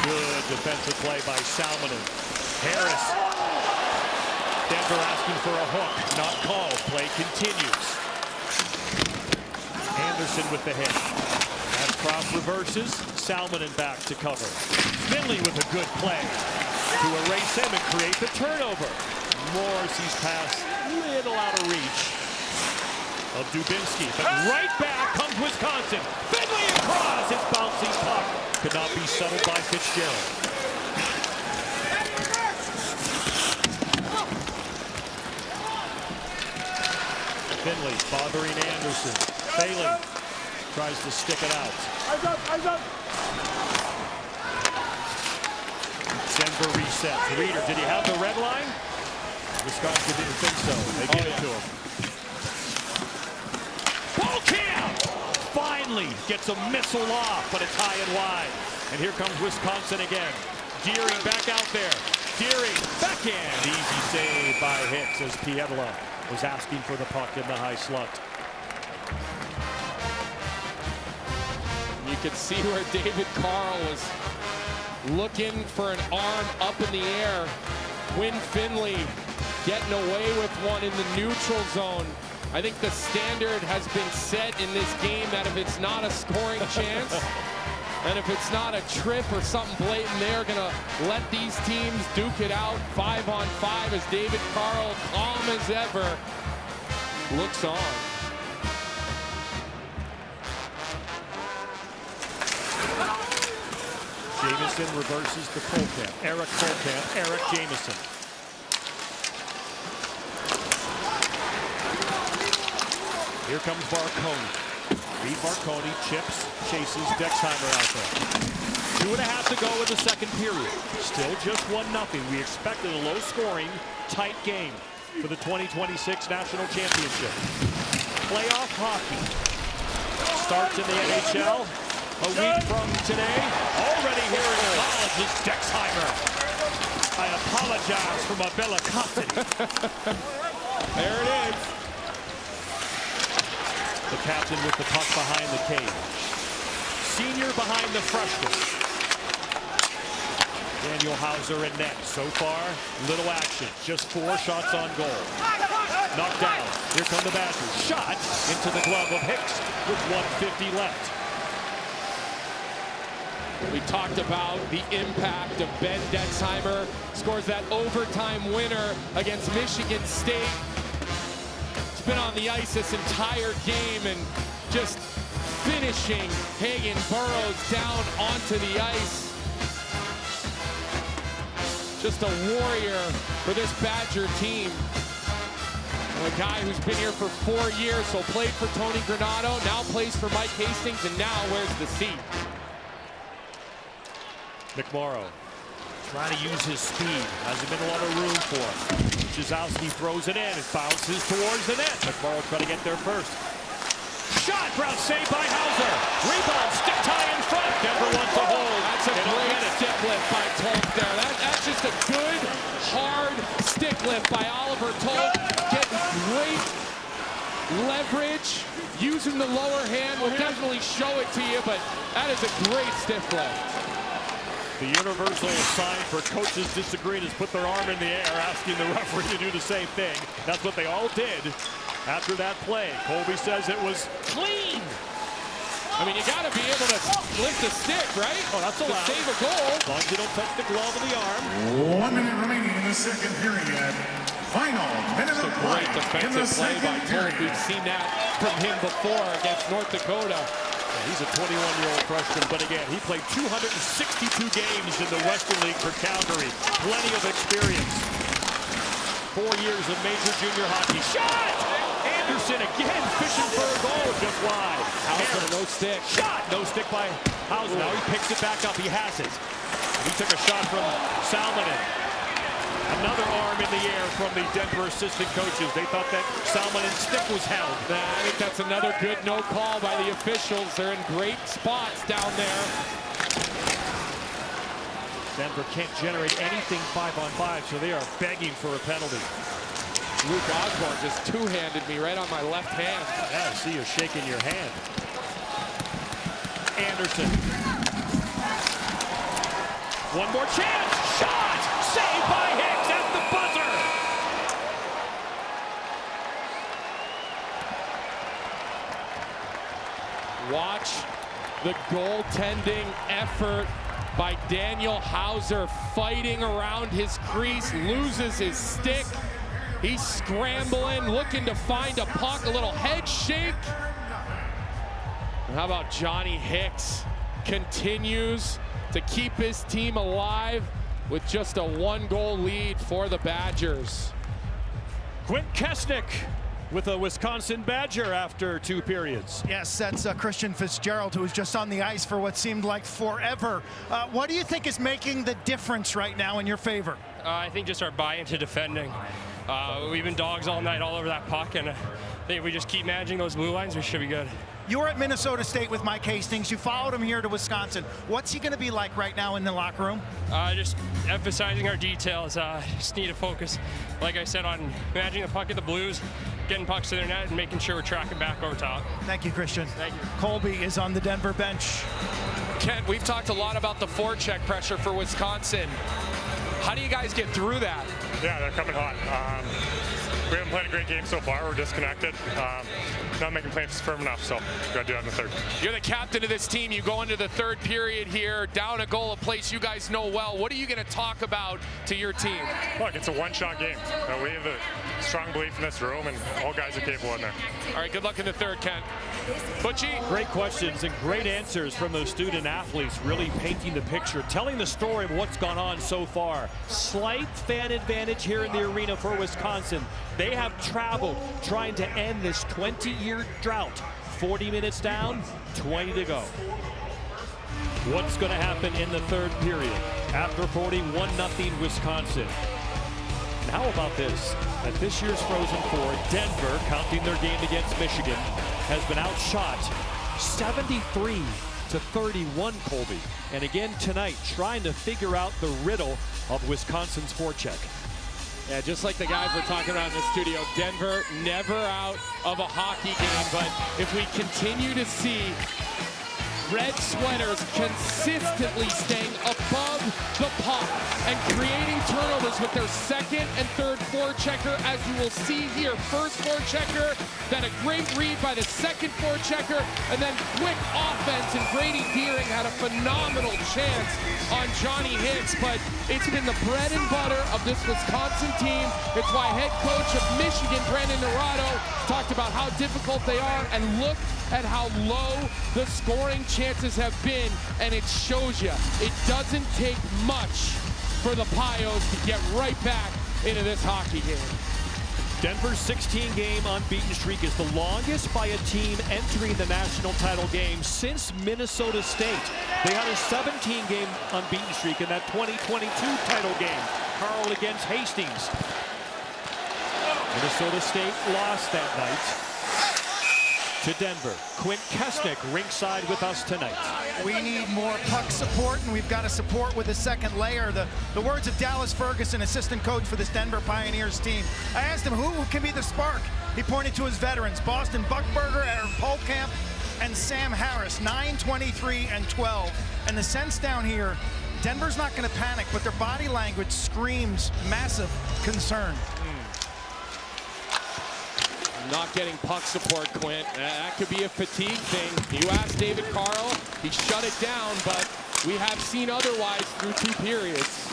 Good defensive play by Salmonen. Harris. Denver asking for a hook. Not called. Play continues. Anderson with the hit. Ashcroft reverses. Salmonen back to cover. Finley with a good play to erase him and create the turnover. Morrissey's pass a little out of reach of Dubinsky, but right back comes Wisconsin. Finley across, his bouncing puck could not be settled by Fitzgerald. Finley bothering Anderson. Phelan tries to stick it out. Eyes up. Denver resets. Reeder, did he have the red line? Wisconsin didn't think so. They gave it to him. Camp finally gets a missile off, but it's high and wide. And here comes Wisconsin again. Deering back out there. Deering, backhand. Easy save by Hicks as Pietla was asking for the puck in the high slot. You could see where David Carl was looking for an arm up in the air. Quinn Finley getting away with one in the neutral zone. I think the standard has been set in this game that if it's not a scoring chance, and if it's not a trip or something blatant, they're going to let these teams duke it out 5-on-5 as David Carl, calm as ever, looks on. Jamison reverses to Colcamp. Eric Jamison. Here comes Barconi. Reed Barconi chips, chases Dexheimer out there. 2.5 to go in the second period. Still just 1-0. We expected a low-scoring, tight game for the 2026 National Championship. Playoff hockey starts in the NHL a week from today. Already here in college is Dexheimer. I apologize for my bellicosity. There it is. The captain with the puck behind the cage. Senior behind the freshman. Daniel Hauser in net. So far, little action. Just 4 shots on goal. Knocked down. Here come the Badgers. Shot into the glove of Hicks with 1:50 left. We talked about the impact of Ben Dexheimer. Scores that overtime winner against Michigan State. Been on the ice this entire game and just finishing Hagen Burrows down onto the ice. Just a warrior for this Badger team. A guy who's been here for 4 years, so played for Tony Granato, now plays for Mike Hastings, and now wears the seat. McMorrow trying to use his speed. Hasn't been a lot of room for him. Jazowski throws it in. It bounces towards the net. McMorrow trying to get there first. Shot! Brown saved by Hauser. Rebound. Stick tie in front. Denver wants a hold. That's a great stick lift by Tolk there. That's just a good, hard stick lift by Oliver Tolk. Getting great leverage. Using the lower hand. We'll definitely show it to you, but that is a great stick lift. The universal sign for coaches disagreeing is put their arm in the air, asking the referee to do the same thing. That's what they all did after that play. Colby says it was clean. I mean, you got to be able to lift a stick, right? Oh, that's to allowed. save a goal. As long as you don't touch the glove of the arm. 1 minute remaining in the second period. Final minute of play Great in the defensive play by second Cole. period. We've seen that from him before against North Dakota. He's a 21-year-old freshman, but again, he played 262 games in the Western League for Calgary. Plenty of experience. 4 years of major junior hockey. Shot! Anderson again fishing for a goal, just wide. Hauser, no stick. Shot! No stick by Hauser. Now he picks it back up. He has it. He took a shot from Salmonen. Another arm in the air from the Denver assistant coaches. They thought that Salmonen's stick was held. I think that's another good no call by the officials. They're in great spots down there. Denver can't generate anything 5-on-5, so they are begging for a penalty. Luke Osborne just two-handed me right on my left hand. Yeah, I see you shaking your hand. Anderson. One more chance. Shot! Saved by Hicks at the buzzer. Watch the goaltending effort by Daniel Hauser, fighting around his crease, loses his stick. He's scrambling, looking to find a puck, a little head shake. And how about Johnny Hicks? Continues to keep his team alive with just a 1-goal lead for the Badgers. Quint Kesnick with a Wisconsin Badger after 2 periods. Yes, that's Christian Fitzgerald, who was just on the ice for what seemed like forever. What do you think is making the difference right now in your favor? I think just our buy-in to defending. We've been dogs all night all over that puck, and I think if we just keep managing those blue lines, we should be good. You were at Minnesota State with Mike Hastings. You followed him here to Wisconsin. What's he going to be like right now in the locker room? Just emphasizing our details. Just need to focus, like I said, on managing the puck at the Blues, getting pucks to their net, and making sure we're tracking back over top. Thank you, Christian. Thank you. Colby is on the Denver bench. Kent, we've talked a lot about the forecheck pressure for Wisconsin. How do you guys get through that? Yeah, they're coming hot. We haven't played a great game so far. We're disconnected. Not making plays firm enough, so we've got to do that in the third. You're the captain of this team. You go into the third period here, down a goal, a place you guys know well. What are you going to talk about to your team? Look, it's a one-shot game. We have a strong belief in this room, and all guys are capable in there. All right, good luck in the third, Kent. Butchie? Great questions and great answers from those student athletes, really painting the picture, telling the story of what's gone on so far. Slight fan advantage here in the arena for Wisconsin. They have traveled trying to end this 20-year drought. 40 minutes down, 20 to go. What's going to happen in the third period? After 41-0 Wisconsin. And how about this? At this year's Frozen Four, Denver, counting their game against Michigan, has been outshot 73-31, Colby. And again tonight, trying to figure out the riddle of Wisconsin's forecheck. Yeah, just like the guys we're talking about in the studio, Denver never out of a hockey game, but if we continue to see red sweaters consistently staying above the puck and creating turnovers with their second and third forechecker, as you will see here. First forechecker, then a great read by the second forechecker, and then quick offense, and Grady Deering had a phenomenal chance on Johnny Hicks, but it's been the bread and butter of this Wisconsin team. It's why head coach of Michigan, Brandon Naurato, talked about how difficult they are, and look at how low the scoring chances have been, and it shows you it doesn't take much for the Pios to get right back into this hockey game. Denver's 16-game unbeaten streak is the longest by a team entering the national title game since Minnesota State. They had a 17-game unbeaten streak in that 2022 title game. Carl against Hastings. Minnesota State lost that night to Denver. Quint Kesnick ringside with us tonight. We need more puck support, and we've got to support with a second layer. The words of Dallas Ferguson, assistant coach for this Denver Pioneers team. I asked him who can be the spark. He pointed to his veterans, Boston Buckberger, Aaron Polkamp, and Sam Harris, 9, 23, and 12. And the sense down here, Denver's not going to panic, but their body language screams massive concern. Not getting puck support, Quint. That could be a fatigue thing. You asked David Carl, he shut it down, but we have seen otherwise through 2 periods.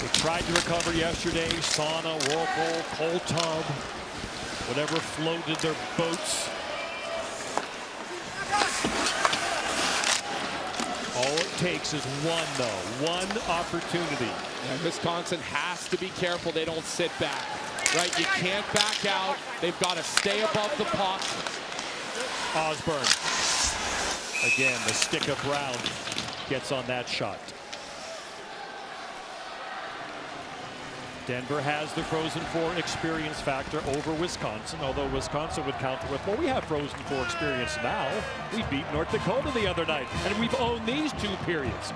They tried to recover yesterday. Sauna, whirlpool, cold tub, whatever floated their boats. All it takes is one, though. One opportunity. And Wisconsin has to be careful they don't sit back. Right? You can't back out. They've got to stay above the puck. Osborne. Again, the stick of Brown gets on that shot. Denver has the Frozen Four experience factor over Wisconsin, although Wisconsin would counter with, well, we have Frozen Four experience now. We beat North Dakota the other night, and we've owned these 2 periods.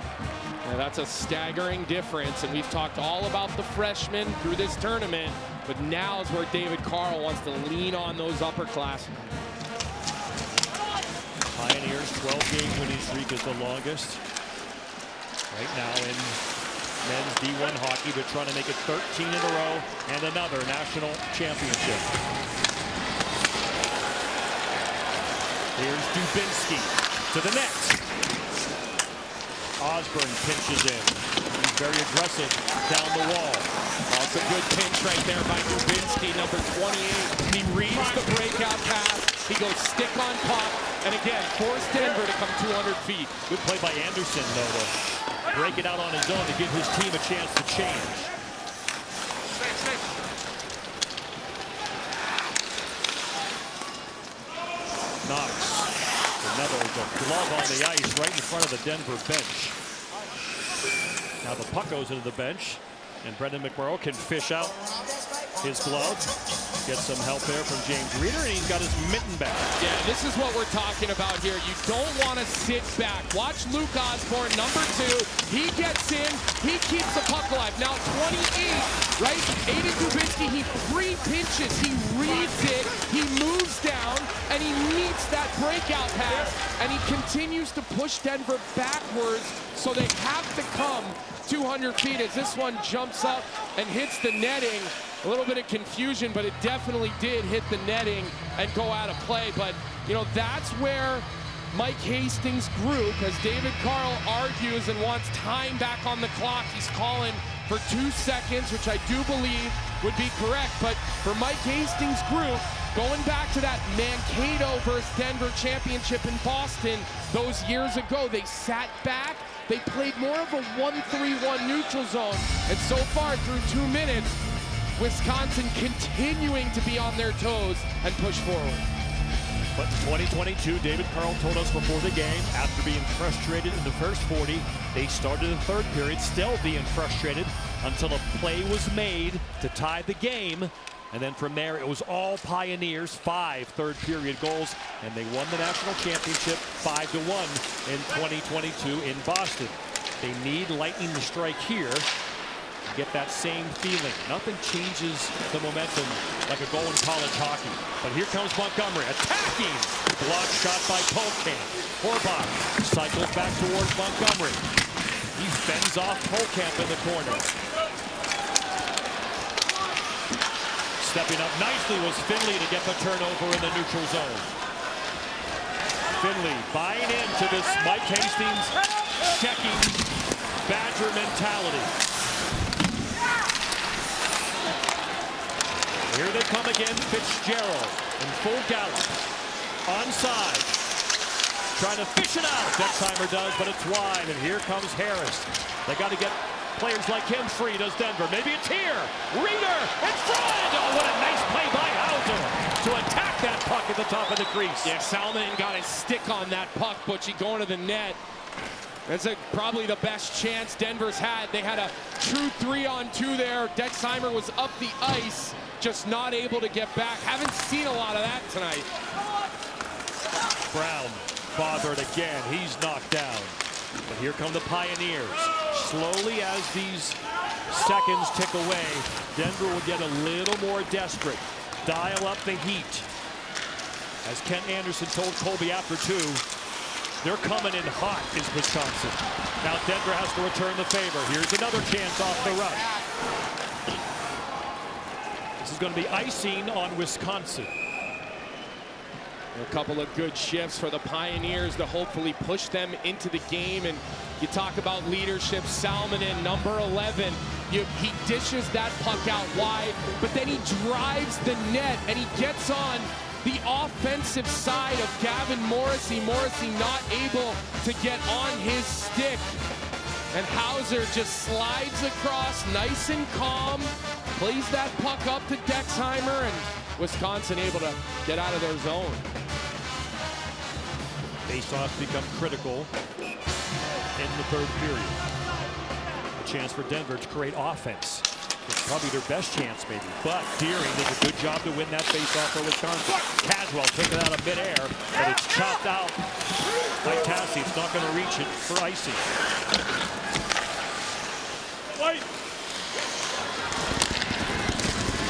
Yeah, that's a staggering difference, and we've talked all about the freshmen through this tournament, but now is where David Carl wants to lean on those upperclassmen. Pioneers' 12-game winning streak is the longest. Right now in men's D1 hockey, they're trying to make it 13 in a row and another national championship. Here's Dubinsky to the net. Osborne pinches in. He's very aggressive down the wall. Oh, it's a good pinch right there by Dubinsky, number 28. He reads the breakout pass. He goes stick on puck, and again, force Denver to come 200 feet. Good play by Anderson, though, to break it out on his own to give his team a chance to change. Knox. Another glove on the ice right in front of the Denver bench. Now the puck goes into the bench, and Brendan McMurrow can fish out his glove. Get some help there from James Reeder, and he's got his mitten back. Yeah, this is what we're talking about here. You don't want to sit back. Watch Luke Osborne, number 2. He gets in. He keeps the puck alive. Now 28, right? Aiden Dubinsky, he pre-pinches. He reads it. He moves down, and he meets that breakout pass, and he continues to push Denver backwards, so they have to come 200 feet as this one jumps up and hits the netting. A little bit of confusion, but it definitely did hit the netting and go out of play. But, you know, that's where Mike Hastings' group, as David Carl argues and wants time back on the clock, he's calling for 2 seconds, which I do believe would be correct. But for Mike Hastings' group, going back to that Mankato versus Denver championship in Boston those years ago, they sat back. They played more of a 1-3-1 neutral zone. And so far, through 2 minutes, Wisconsin continuing to be on their toes and push forward. But in 2022, David Carl told us before the game, after being frustrated in the first 40, they started the 3rd period still being frustrated until a play was made to tie the game. And then from there, it was all Pioneers, 5 third-period goals, and they won the national championship 5-1 in 2022 in Boston. They need lightning to strike here. Get that same feeling. Nothing changes the momentum like a goal in college hockey. But here comes Montgomery attacking. Blocked shot by Polkamp. Horbach cycles back towards Montgomery. He fends off Polkamp in the corner. Stepping up nicely was Finley to get the turnover in the neutral zone. Finley buying into this Mike Hastings checking Badger mentality. Here they come again, Fitzgerald in full gallop. Onside. Trying to fish it out. Dexheimer does, but it's wide, and here comes Harris. They got to get players like him free, does Denver. Maybe it's here. Reeder in front. Oh, what a nice play by Hauser to attack that puck at the top of the crease. Yeah, Salmon got his stick on that puck, Butchie, going to the net. That's probably the best chance Denver's had. They had a true 3-on-2 there. Dexheimer was up the ice, just not able to get back. Haven't seen a lot of that tonight. Brown bothered again. He's knocked down. But here come the Pioneers. Slowly as these seconds tick away, Denver will get a little more desperate. Dial up the heat. As Kent Anderson told Colby after 2, they're coming in hot, is Wisconsin. Now Denver has to return the favor. Here's another chance off the rush. This is going to be icing on Wisconsin. A couple of good shifts for the Pioneers to hopefully push them into the game. And you talk about leadership, Salmonen, number 11. He dishes that puck out wide, but then he drives the net and he gets on the offensive side of Gavin Morrissey. Morrissey not able to get on his stick. And Hauser just slides across nice and calm, plays that puck up to Dexheimer, and Wisconsin able to get out of their zone. Faceoffs become critical in the third period. A chance for Denver to create offense. It's probably their best chance, maybe. But Deering did a good job to win that faceoff for Wisconsin. Caswell taken out of midair, but it's chopped out by Tassi. It's not going to reach it for icing.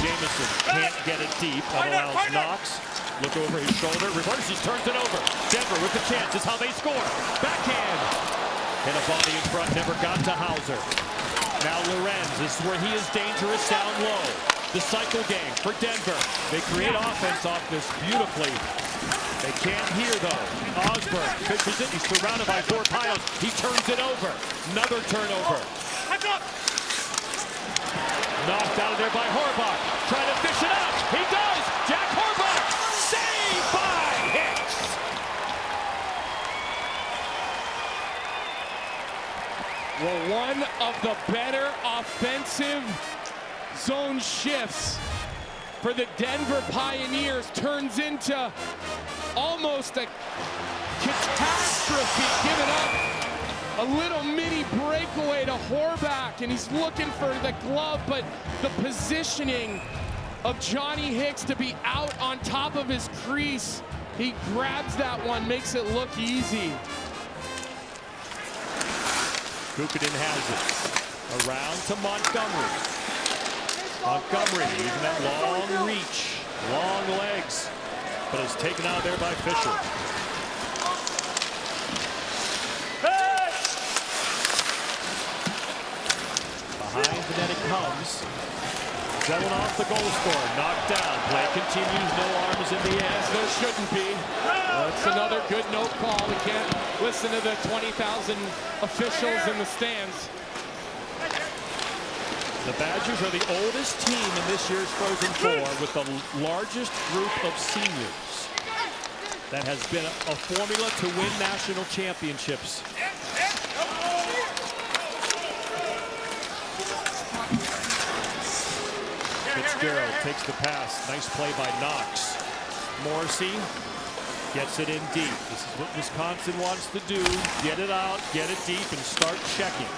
Jamison can't get it deep. That allows Knox. Look over his shoulder. Reverses, turns it over. Denver with the chance. This is how they score. Backhand. And a body in front. Never got to Hauser. Now Lorenz. This is where he is dangerous down low. The cycle gang for Denver. They create offense off this beautifully. They can't hear, though. Osborne pitches it. He's surrounded by 4 piles. He turns it over. Another turnover. Knocked out of there by Horbach. Trying to fish it out. He does. Jack Horbach. Saved by Hicks. Well, one of the better offensive zone shifts for the Denver Pioneers turns into almost a catastrophe, giving up a little mini breakaway to Horbach, and he's looking for the glove, but the positioning of Johnny Hicks to be out on top of his crease, he grabs that one, makes it look easy. Kukanen has it. Around to Montgomery. Montgomery using that long reach, long legs, but is taken out there by Fisher. Behind the net it comes. Settling off the goal scorer. Knocked down. Play continues. No arms in the air. There shouldn't be. That's another good no call. We can't listen to the 20,000 officials in the stands. The Badgers are the oldest team in this year's Frozen Four with the largest group of seniors. That has been a formula to win national championships. Fitzgerald takes the pass. Nice play by Knox. Morrissey gets it in deep. This is what Wisconsin wants to do. Get it out, get it deep, and start checking.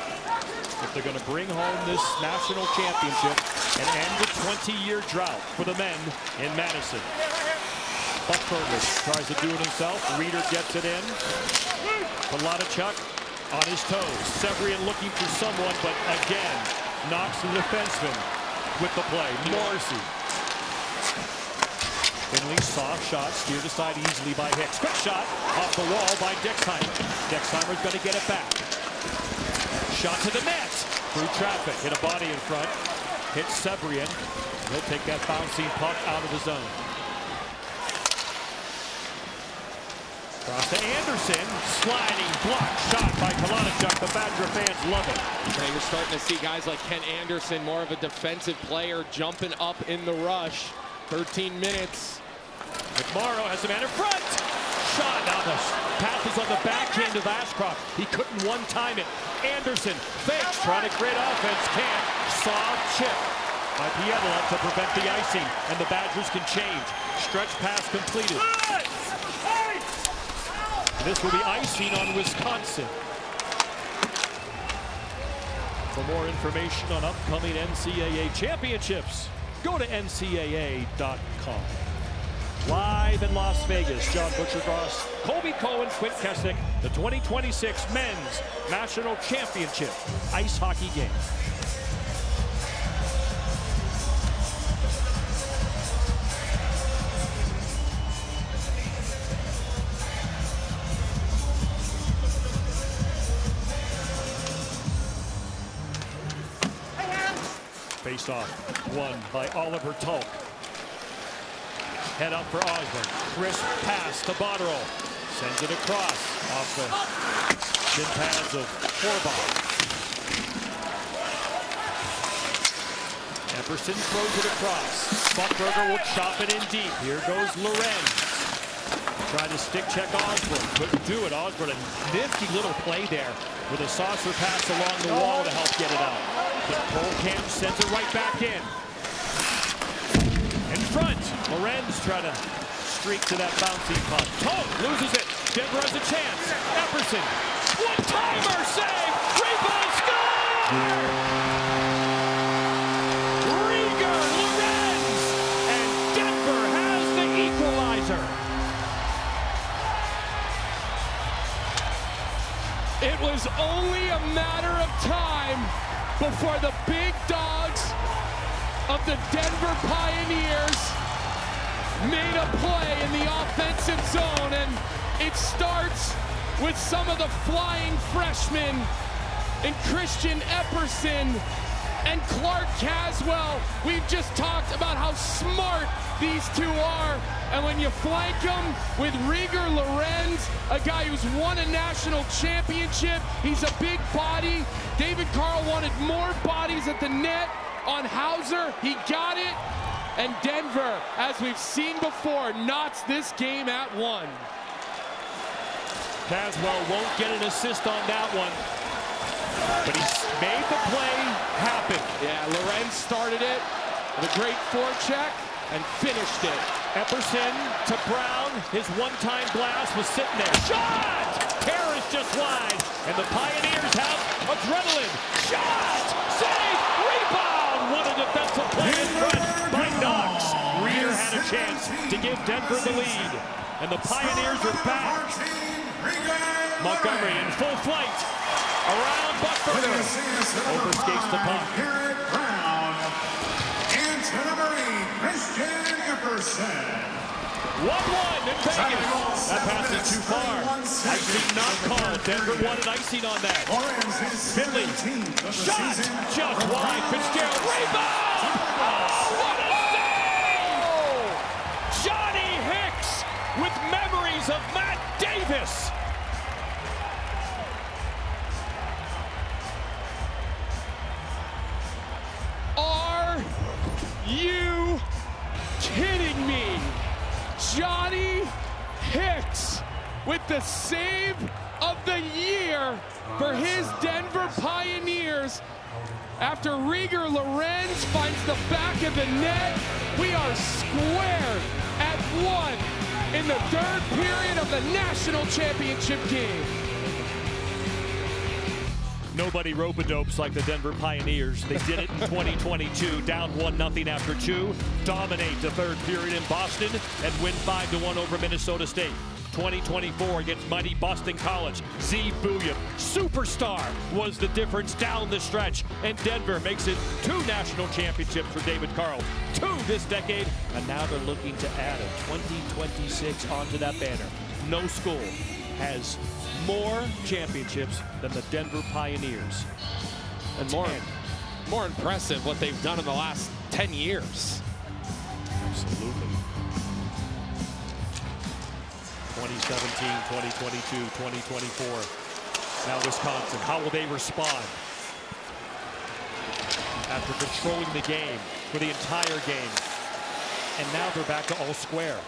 If they're going to bring home this national championship and end the 20-year drought for the men in Madison. Buck Burgess tries to do it himself. Reeder gets it in. Palatichuk on his toes. Severian looking for someone, but again, Knox the defenseman with the play. Morrissey. Finley, soft shot, steered aside easily by Hicks. Quick shot off the wall by Dexheimer. Dexheimer's going to get it back. Shot to the net. Through traffic. Hit a body in front. Hit Severian. He'll take that bouncing puck out of the zone. Cross to Anderson. Sliding block shot by Palatichuk. The Badger fans love it. Now you're starting to see guys like Ken Anderson, more of a defensive player, jumping up in the rush. 13 minutes. McMorrow has a man in front. Shot. Now the pass is on the backhand of Ashcroft. He couldn't one-time it. Anderson fakes, trying to create offense. Can't. Soft chip by Pietila to prevent the icing, and the Badgers can change. Stretch pass completed. This will be icing on Wisconsin. For more information on upcoming NCAA championships, go to ncaa.com. Live in Las Vegas, John Butcher-Gross, Colby Cohen, Quint Kesnick, the 2026 Men's National Championship Ice Hockey Game. Face-off won by Oliver Tulk. Head up for Osborne. Crisp pass to Botterill. Sends it across off the shin pads of Horvath. Epperson throws it across. Buckberger will chop it in deep. Here goes Lorenz. Tried to stick check Osborne. Couldn't do it. Osborne, a nifty little play there with a saucer pass along the wall to help get it out. But Polkamp sends it right back in. In front, Lorenz trying to streak to that bouncy puck. Toth loses it. Denver has a chance. Epperson, one-timer save. Rebound score! Rieger, Lorenz, and Denver has the equalizer. It was only a matter of time before the big dogs of the Denver Pioneers made a play in the offensive zone, and it starts with some of the flying freshmen in Christian Epperson and Clark Caswell. We've just talked about how smart these two are, and when you flank them with Rieger Lorenz, a guy who's won a national championship, he's a big body. David Carl wanted more bodies at the net on Hauser. He got it, and Denver, as we've seen before, knots this game at 1. Caswell won't get an assist on that one, but he's made the play happen. Yeah, Lorenz started it with a great forecheck and finished it. Epperson to Brown. His one-time blast was sitting there. Shot! Terrace just wide, and the Pioneers have adrenaline. Shot! Save! Rebound! What a defensive play in front by Knox. Reeder had a chance to give Denver the lead, and the Pioneers are back. Montgomery in full flight. Around Buckberger. Overskates the puck. Into number 8, Christian Epperson. 1-1 in Vegas. That pass is too far. Icing not called. Denver wanted icing on that. Finley. Shot. Just wide. Fitzgerald. Rebound. Oh, what a save! Johnny Hicks with memories of Matt Davis. Are you kidding me? Johnny Hicks with the save of the year for his Denver Pioneers. After Rieger Lorenz finds the back of the net, we are squared at 1 in the third period of the national championship game. Nobody rope-a-dopes like the Denver Pioneers. They did it in 2022, down 1-0 after 2, dominate the third period in Boston, and win 5-1 over Minnesota State. 2024 against mighty Boston College. Z Booyah, superstar, was the difference down the stretch, and Denver makes it 2 national championships for David Carl. 2 this decade, and now they're looking to add a 2026 onto that banner. No school has more championships than the Denver Pioneers. And more impressive what they've done in the last 10 years. Absolutely. 2017, 2022, 2024. Now Wisconsin, how will they respond? After controlling the game for the entire game. And now they're back to all square.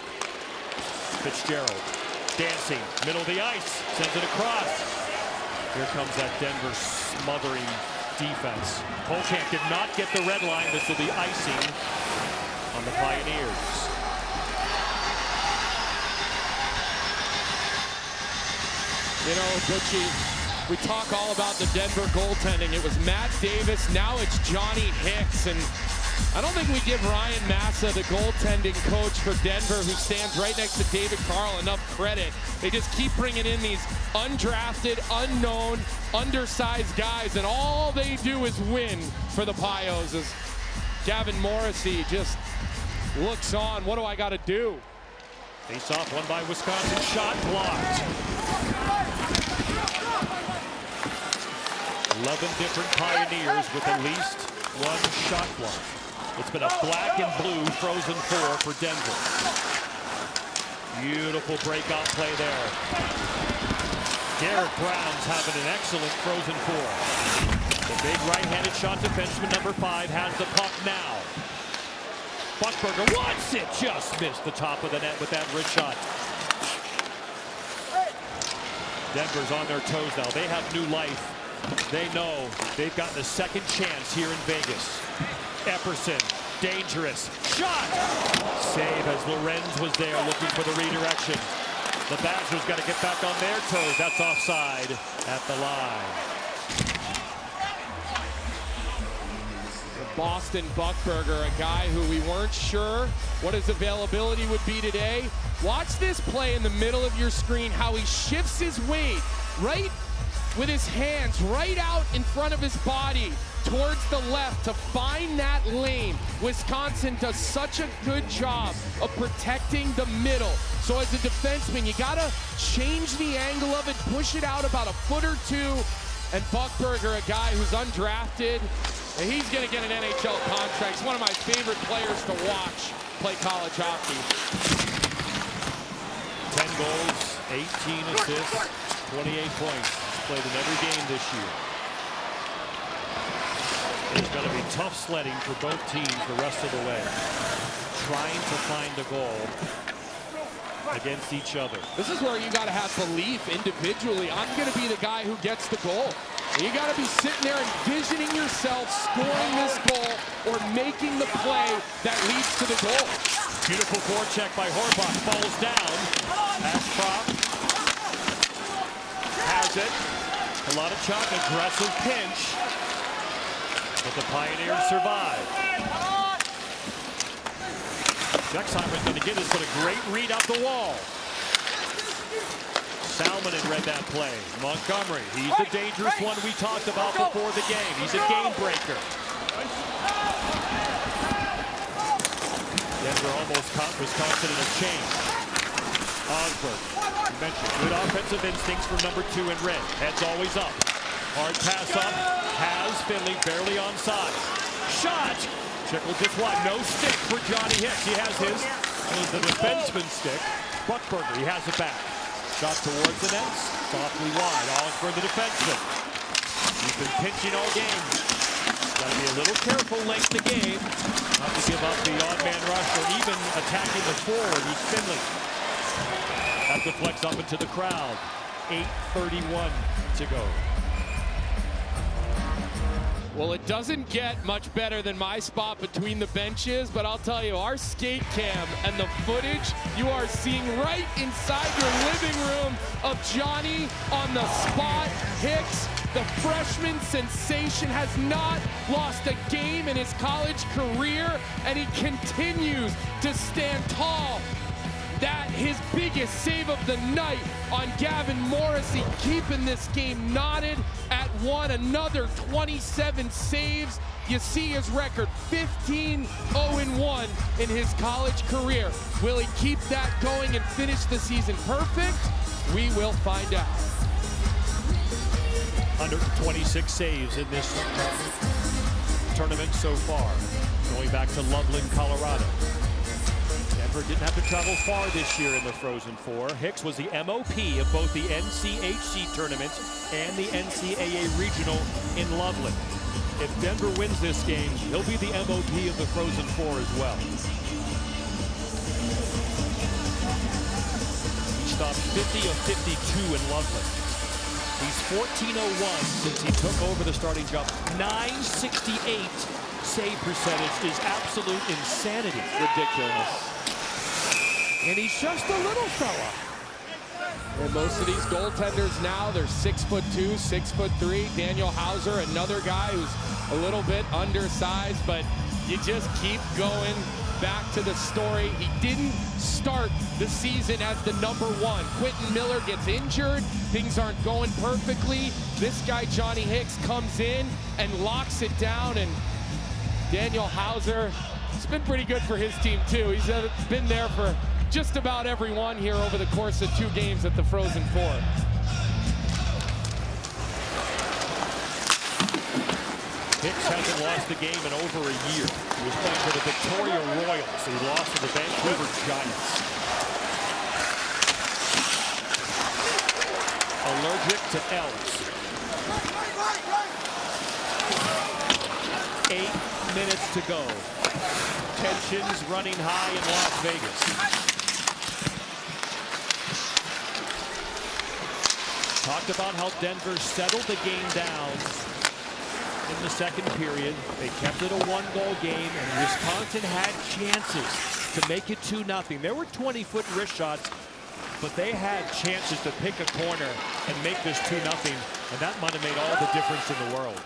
Fitzgerald. Dancing, middle of the ice, sends it across. Here comes that Denver smothering defense. Polkamp did not get the red line. This will be icing on the Pioneers. You know, Butchie, we talk all about the Denver goaltending. It was Matt Davis, now it's Johnny Hicks, and I don't think we give Ryan Massa, the goaltending coach for Denver, who stands right next to David Carl, enough credit. They just keep bringing in these undrafted, unknown, undersized guys, and all they do is win for the Pios as Gavin Morrissey just looks on. What do I got to do? Face off, one by Wisconsin, shot blocked. 11 different Pioneers with at least 1 shot block. It's been a black and blue frozen 4 for Denver. Beautiful breakout play there. Garrett Brown's having an excellent Frozen Four. The big right-handed shot defenseman, number 5, has the puck now. Buchberger wants it, just missed the top of the net with that wrist shot. Denver's on their toes now. They have new life. They know they've gotten a second chance here in Vegas. Epperson, dangerous shot. Save as Lorenz was there looking for the redirection. The Badgers got to get back on their toes. That's offside at the line. Boston Buchberger, a guy who we weren't sure what his availability would be today. Watch this play in the middle of your screen, how he shifts his weight right with his hands right out in front of his body towards the left to find that lane. Wisconsin does such a good job of protecting the middle. So as a defenseman, you gotta change the angle of it, push it out about a foot or two. And Buchberger, a guy who's undrafted, and he's going to get an NHL contract. He's one of my favorite players to watch play college hockey. 10 goals, 18 assists, 28 points. He's played in every game this year. It's going to be tough sledding for both teams the rest of the way. Trying to find the goal against each other. This is where you got to have belief individually. I'm going to be the guy who gets the goal. You got to be sitting there envisioning yourself scoring this goal or making the play that leads to the goal. Beautiful forecheck by Horbach. Falls down. Ashcroft has it. A lot of chop. Aggressive pinch. But the Pioneers survive. Jexheimer's going to get this, but a great read up the wall. Salmon read that play. Montgomery, he's the dangerous one we talked about before the game. He's a game breaker. Denver almost caught Wisconsin in a chain. Osberg, you mentioned good offensive instincts from number 2 in red. Heads always up. Hard pass up. Has Finley barely onside. Shot! Chickle just what? No stick for Johnny Hicks. He has his. It was the defenseman's stick. Buchberger, he has it back. Shot towards the net, softly wide, all for the defenseman. He's been pinching all game. Got to be a little careful late in the game. Not to give up the odd man rush or even attacking the forward. He's Finley. That deflects up into the crowd. 8:31 to go. Well, it doesn't get much better than my spot between the benches, but I'll tell you, our skate cam and the footage you are seeing right inside your living room of Johnny on the spot. Hicks, the freshman sensation, has not lost a game in his college career, and he continues to stand tall. That his biggest save of the night on Gavin Morrissey, keeping this game knotted at 1. Another 27 saves. You see his record, 15-0-1 in his college career. Will he keep that going and finish the season perfect? We will find out. 126 saves in this tournament so far. Going back to Loveland, Colorado. Denver didn't have to travel far this year in the Frozen Four. Hicks was the MOP of both the NCHC tournament and the NCAA regional in Loveland. If Denver wins this game, he'll be the MOP of the Frozen Four as well. He stopped 50 of 52 in Loveland. He's 14-01 since he took over the starting job. 968 save percentage is absolute insanity. Ridiculous. And he's just a little fella. And most of these goaltenders now, they're 6'2", 6'3". Daniel Hauser, another guy who's a little bit undersized, but you just keep going back to the story. He didn't start the season as the #1. Quentin Miller gets injured. Things aren't going perfectly. This guy, Johnny Hicks, comes in and locks it down. And Daniel Hauser, it's been pretty good for his team, too. He's been there for just about everyone here over the course of 2 games at the Frozen Four. Hicks hasn't lost a game in over a year. He was playing for the Victoria Royals. He lost to the Vancouver Giants. allergic to L's. 8 minutes to go. Tensions running high in Las Vegas. Talked about how Denver settled the game down in the second period. They kept it a one-goal game, and Wisconsin had chances to make it 2-0. There were 20-foot wrist shots, but they had chances to pick a corner and make this 2-0, and that might have made all the difference in the world.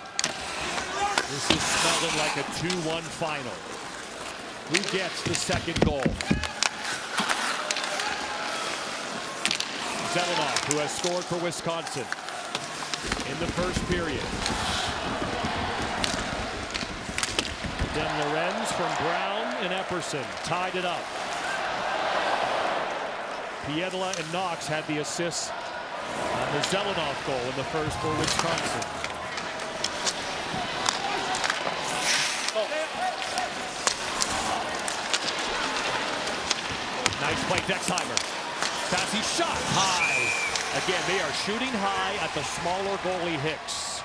This is smelling like a 2-1 final. Who gets the second goal? Zelenoff, who has scored for Wisconsin in the first period. Then Lorenz from Brown and Epperson tied it up. Pietila and Knox had the assists on the Zelenoff goal in the first for Wisconsin. Nice play, Dexheimer. Passy shot high. Again, they are shooting high at the smaller goalie Hicks.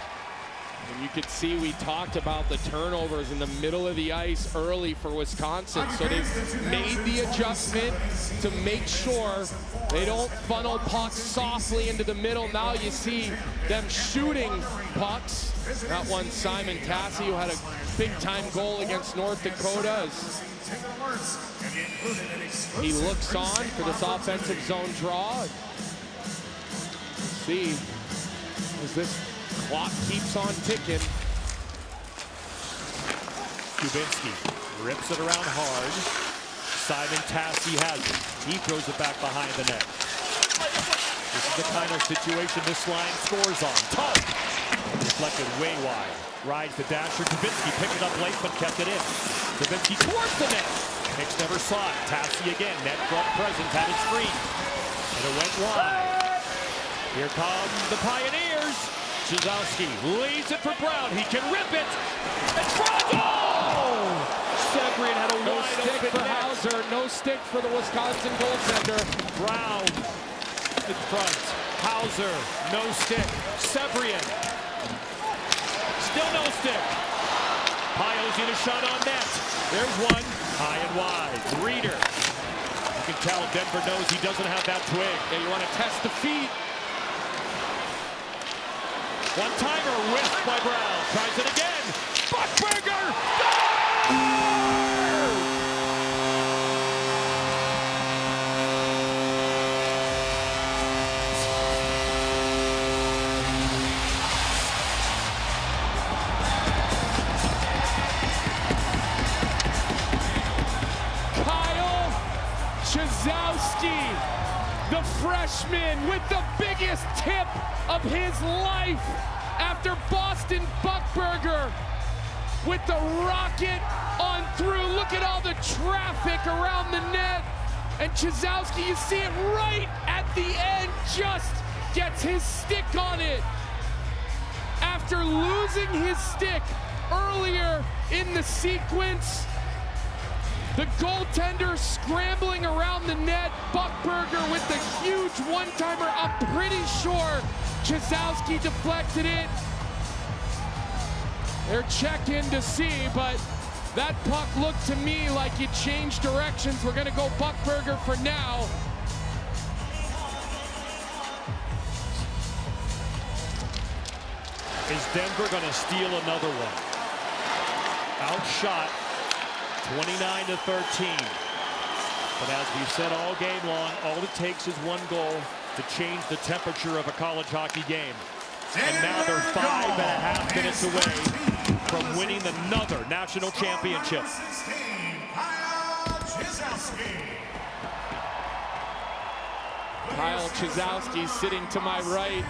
And you could see we talked about the turnovers in the middle of the ice early for Wisconsin. So they've made the adjustment to make sure they don't funnel pucks softly into the middle. Now you see them shooting pucks. That one, Simon Tassi, who had a big-time goal against North Dakota. As he looks on for this offensive zone draw. Let's see as this clock keeps on ticking. Kubinski rips it around hard. Simon Tassi has it. He throws it back behind the net. This is the kind of situation this line scores on. Tuck! Deflected way wide. Rides the dasher. Kubinski picked it up late but kept it in. Kubinski towards the net. Hicks never saw it. Tassi again. Net front presence had it screen. And it went wide. Here come the Pioneers. Chizowski leads it for Brown. He can rip it. And front. Oh! Sebrian had a No wide stick open for net. Hauser. No stick for the Wisconsin goaltender. Brown in front. Hauser, no stick. Sebrian. Still no stick. Pios need a shot on net. There's one. High and wide. Reeder. You can tell Denver knows he doesn't have that twig. Yeah, you want to test the feet. One-timer whiffed by Brown. Tries it again. Buchberger! Goal! Chizowski, the freshman with the biggest tip of his life after Boston Buchberger with the rocket on through. Look at all the traffic around the net. And Chizowski, you see it right at the end, just gets his stick on it. After losing his stick earlier in the sequence, the goaltender scrambling around the net. Buchberger with the huge one-timer. I'm pretty sure Chizowski deflected it. They're checking to see, but that puck looked to me like it changed directions. We're going to go Buchberger for now. Is Denver going to steal another one? Outshot 29-13. But as we've said all game long, all it takes is one goal to change the temperature of a college hockey game. And now they're 5.5 minutes away from winning another national championship. Kyle Chizowski sitting to my right.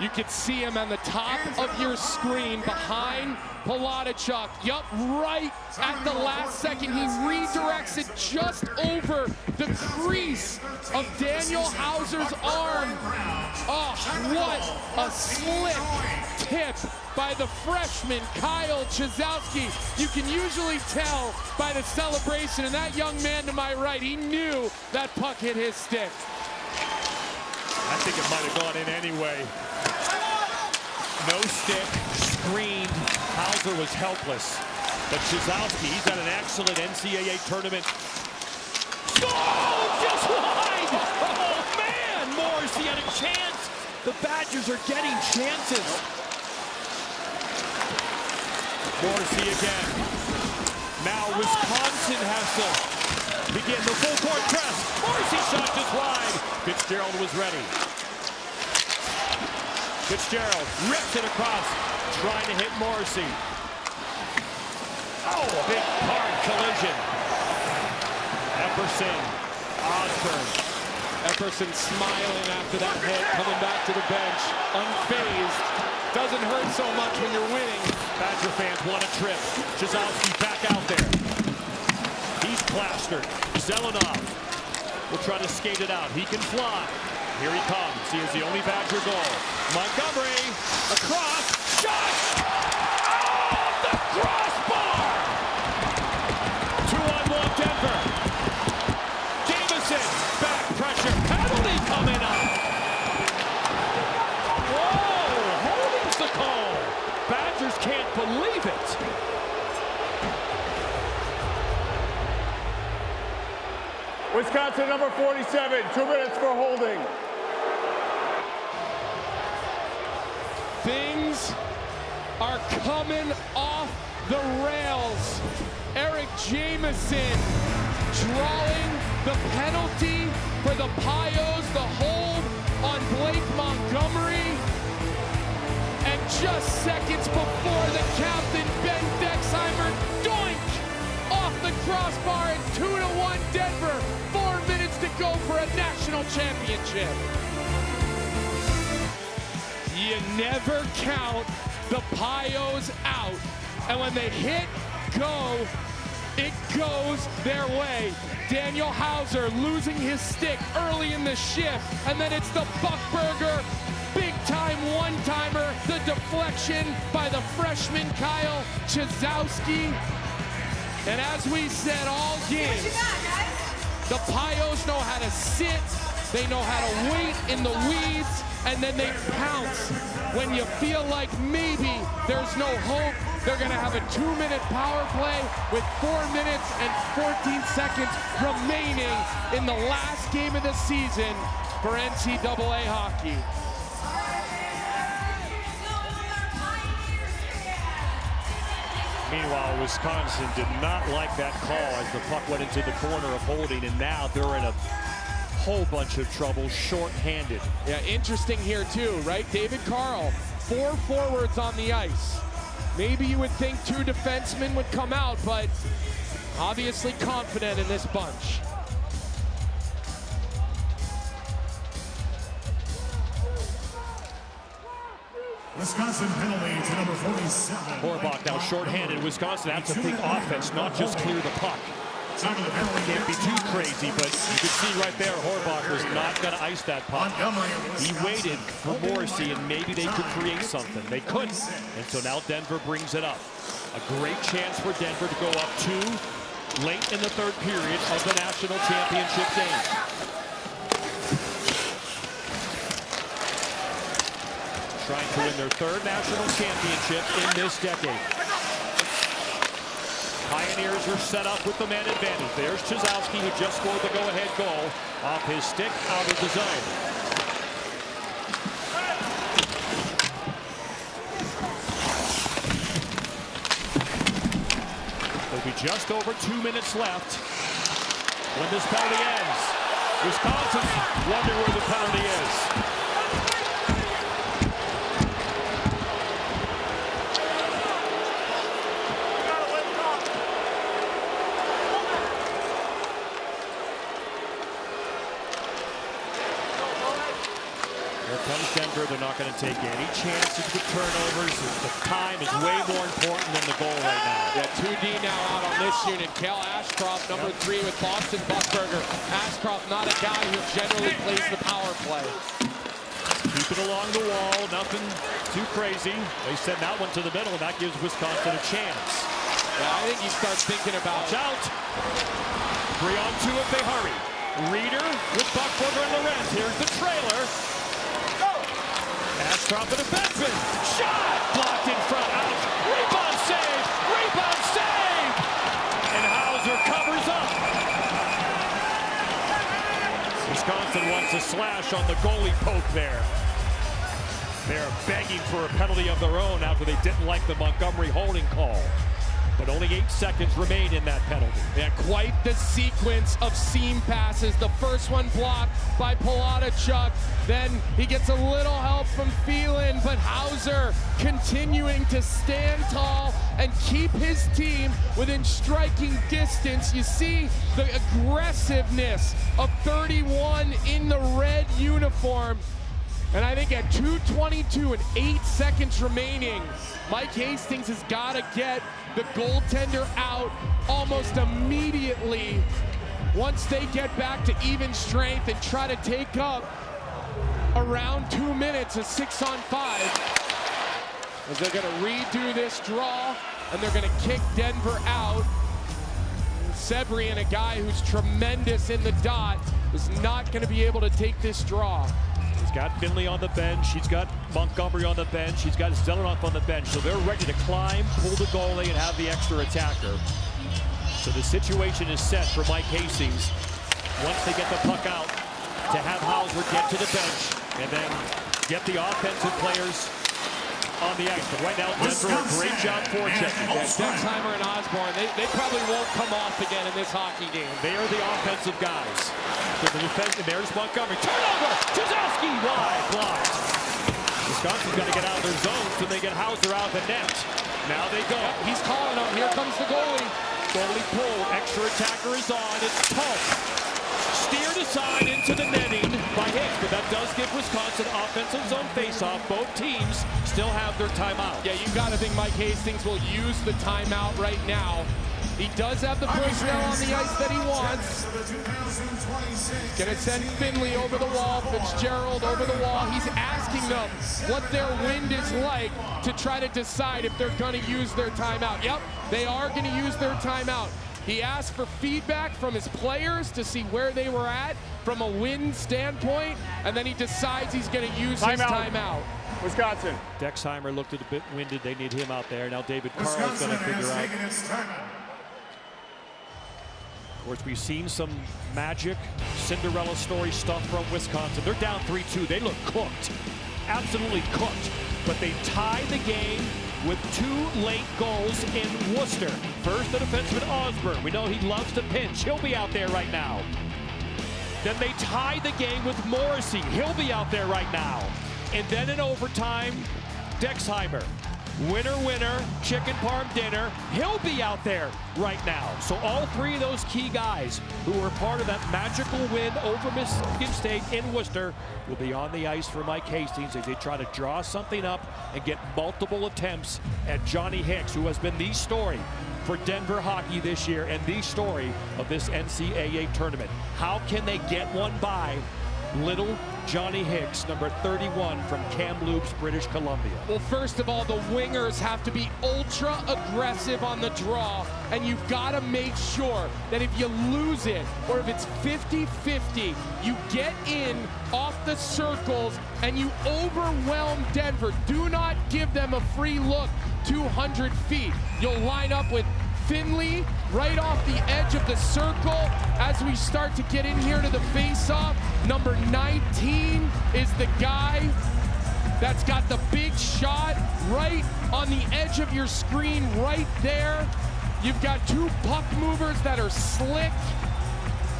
You can see him on the top of your screen behind Palatichuk. Yup, right at the last second. He redirects it just over the crease of Daniel Hauser's arm. Oh, what a slick tip by the freshman Kyle Chizowski. You can usually tell by the celebration, and that young man to my right, he knew that puck hit his stick. I think it might have gone in anyway. No stick, screened. Hauser was helpless. But Chizowski, he's had an excellent NCAA tournament. Oh, just wide! Oh, man! Morrissey had a chance. The Badgers are getting chances. Morrissey again. Now Wisconsin has to begin the full court press. Morrissey shot just wide. Fitzgerald was ready. Fitzgerald rips it across, trying to hit Morrissey. Oh, big hard collision. Epperson, Osborne. Epperson smiling after that hit, coming back to the bench, unfazed. Doesn't hurt so much when you're winning. Badger fans want a trip. Chizowski back out there. He's plastered. Zelenov will try to skate it out. He can fly. Here he comes. He is the only Badger goal. Montgomery, across, shot! Off the crossbar! 2-on-1 Denver. Jamison, back pressure, penalty coming up. Whoa, holding's the call. Badgers can't believe it. Wisconsin, number 47, 2 minutes for holding. Things are coming off the rails. Eric Jamison drawing the penalty for the Pios, the hold on Blake Montgomery. And just seconds before the captain, Ben Dexheimer, doink! Off the crossbar and 2-1 Denver. 4 minutes to go for a national championship. You never count the Pios out. And when they hit go, it goes their way. Daniel Hauser losing his stick early in the shift. And then it's the Buckberger big-time one-timer. The deflection by the freshman Kyle Chizowski. And as we said all game, the Pios know how to sit. They know how to wait in the weeds. And then they pounce when you feel like maybe there's no hope. They're going to have a 2-minute power play with 4 minutes and 14 seconds remaining in the last game of the season for NCAA hockey. Meanwhile, Wisconsin did not like that call as the puck went into the corner of holding, and now they're in a whole bunch of trouble, short-handed. Yeah, interesting here too, right? David Carl, 4 forwards on the ice. Maybe you would think 2 defensemen would come out, but obviously confident in this bunch. Wisconsin penalty to number 47. Horbach now short-handed. Wisconsin has to think offense, not just clear the puck. Can't be too crazy, but you can see right there, Horbach was not going to ice that puck. He waited for Morrissey, and maybe they could create something. They couldn't, and so now Denver brings it up. A great chance for Denver to go up 2 late in the 3rd period of the national championship game. Trying to win their 3rd national championship in this decade. Pioneers are set up with the man advantage. There's Chizowski, who just scored the go-ahead goal off his stick out of the zone. There'll be just over 2 minutes left when this penalty ends. Wisconsin wonder where the penalty is. Denver, they're not going to take any chances with turnovers. The time is way more important than the goal right now. Yeah, 2D now out on this unit. Cal Ashcroft, number 3 with Boston Buckberger. Ashcroft, not a guy who generally plays the power play. Keep it along the wall, nothing too crazy. They send that one to the middle, and that gives Wisconsin a chance. Yeah, I think you start thinking about... Watch out. 3-on-2 if they hurry. Reeder with Buckberger and Lorenz. Here's the trailer. Ashcroft, the defenseman. Shot! Blocked in front. Out. Rebound save! Rebound save! And Hauser covers up. Wisconsin wants a slash on the goalie poke there. They're begging for a penalty of their own after they didn't like the Montgomery holding call. But only 8 seconds remain in that penalty. Yeah, quite the sequence of seam passes. The first one blocked by Palata-Chuck. Then he gets a little help from Phelan, but Hauser continuing to stand tall and keep his team within striking distance. You see the aggressiveness of 31 in the red uniform. And I think at 2:22 and 8 seconds remaining, Mike Hastings has got to get the goaltender out almost immediately once they get back to even strength and try to take up around 2 minutes, a 6-on-5. As they're going to redo this draw and they're going to kick Denver out. Sebrian, a guy who's tremendous in the dot, is not going to be able to take this draw. He's got Finley on the bench. He's got Montgomery on the bench. He's got Zelenoff on the bench. So they're ready to climb, pull the goalie, and have the extra attacker. So the situation is set for Mike Hastings. Once they get the puck out, to have Hauser get to the bench and then get the offensive players on the ice. But right now, Denver, a great job forechecking. Yeah, Dexheimer and Osborne, they probably won't come off again in this hockey game. They are the offensive guys. So the defense, and there's Montgomery. Turnover! Jazowski wide, blocked. Wisconsin's got to get out of their zone so they get Hauser out of the net. Now they go. He's calling them. Here comes the goalie. Goalie pull. Extra attacker is on. It's Pulp. Steered aside into the netting by Hicks, but that does give Wisconsin offensive zone faceoff. Both teams still have their timeout. Yeah, you've got to think Mike Hastings will use the timeout right now. He does have the personnel on the ice that he wants. He's going to send Finley over the wall, Fitzgerald over the wall. He's asking them what their wind is like to try to decide if they're going to use their timeout. Yep, they are going to use their timeout. He asked for feedback from his players to see where they were at from a win standpoint, and then he decides he's going to use his timeout. Wisconsin. Dexheimer looked a bit winded. They need him out there. Now David Carl's going to figure out. Of course, we've seen some magic Cinderella story stuff from Wisconsin. They're down 3-2. They look cooked, absolutely cooked. But they tie the game with 2 late goals in Worcester. First, the defenseman Osborne. We know he loves to pinch. He'll be out there right now. Then they tie the game with Morrissey. He'll be out there right now. And then in overtime, Dexheimer. Winner, winner, chicken parm dinner. He'll be out there right now. So all 3 of those key guys who were part of that magical win over Michigan State in Worcester will be on the ice for Mike Hastings as they try to draw something up and get multiple attempts at Johnny Hicks, who has been the story for Denver hockey this year and the story of this NCAA tournament. How can they get one by little Johnny Hicks, number 31 from Kamloops, British Columbia? Well, first of all, the wingers have to be ultra aggressive on the draw, and you've got to make sure that if you lose it or if it's 50-50, you get in off the circles and you overwhelm Denver. Do not give them a free look 200 feet. You'll line up with Finley right off the edge of the circle as we start to get in here to the face-off. Number 19 is the guy that's got the big shot right on the edge of your screen right there. You've got 2 puck movers that are slick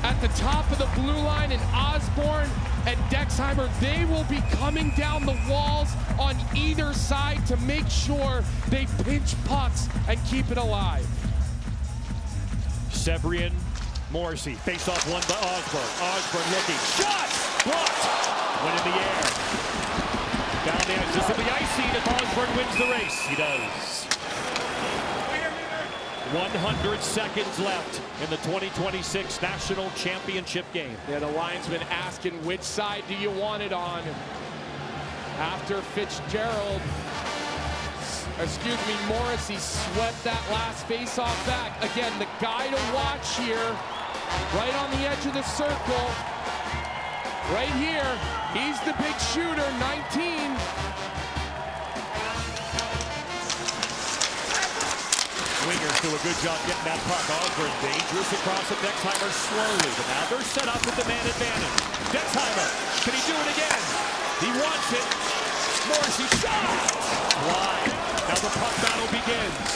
at the top of the blue line, and Osborne and Dexheimer, they will be coming down the walls on either side to make sure they pinch pucks and keep it alive. Sebrian, Morrissey, face-off won by Osborne. Osborne looking, shot, blocked, went in the air. Down the ice, this will be icy if Osborne wins the race. He does. 100 seconds left in the 2026 National Championship game. Yeah, the linesman asking which side do you want it on? After Fitzgerald, Morrissey swept that last face-off back. Again, the guy to watch here, right on the edge of the circle, right here. He's the big shooter, 19. wingers do a good job getting that puck. Algren dangerous across the Dexheimer slowly, but now they're set up with the man advantage. Dexheimer, can he do it again? He wants it. Morrissey shot! Wide. Now the puck battle begins.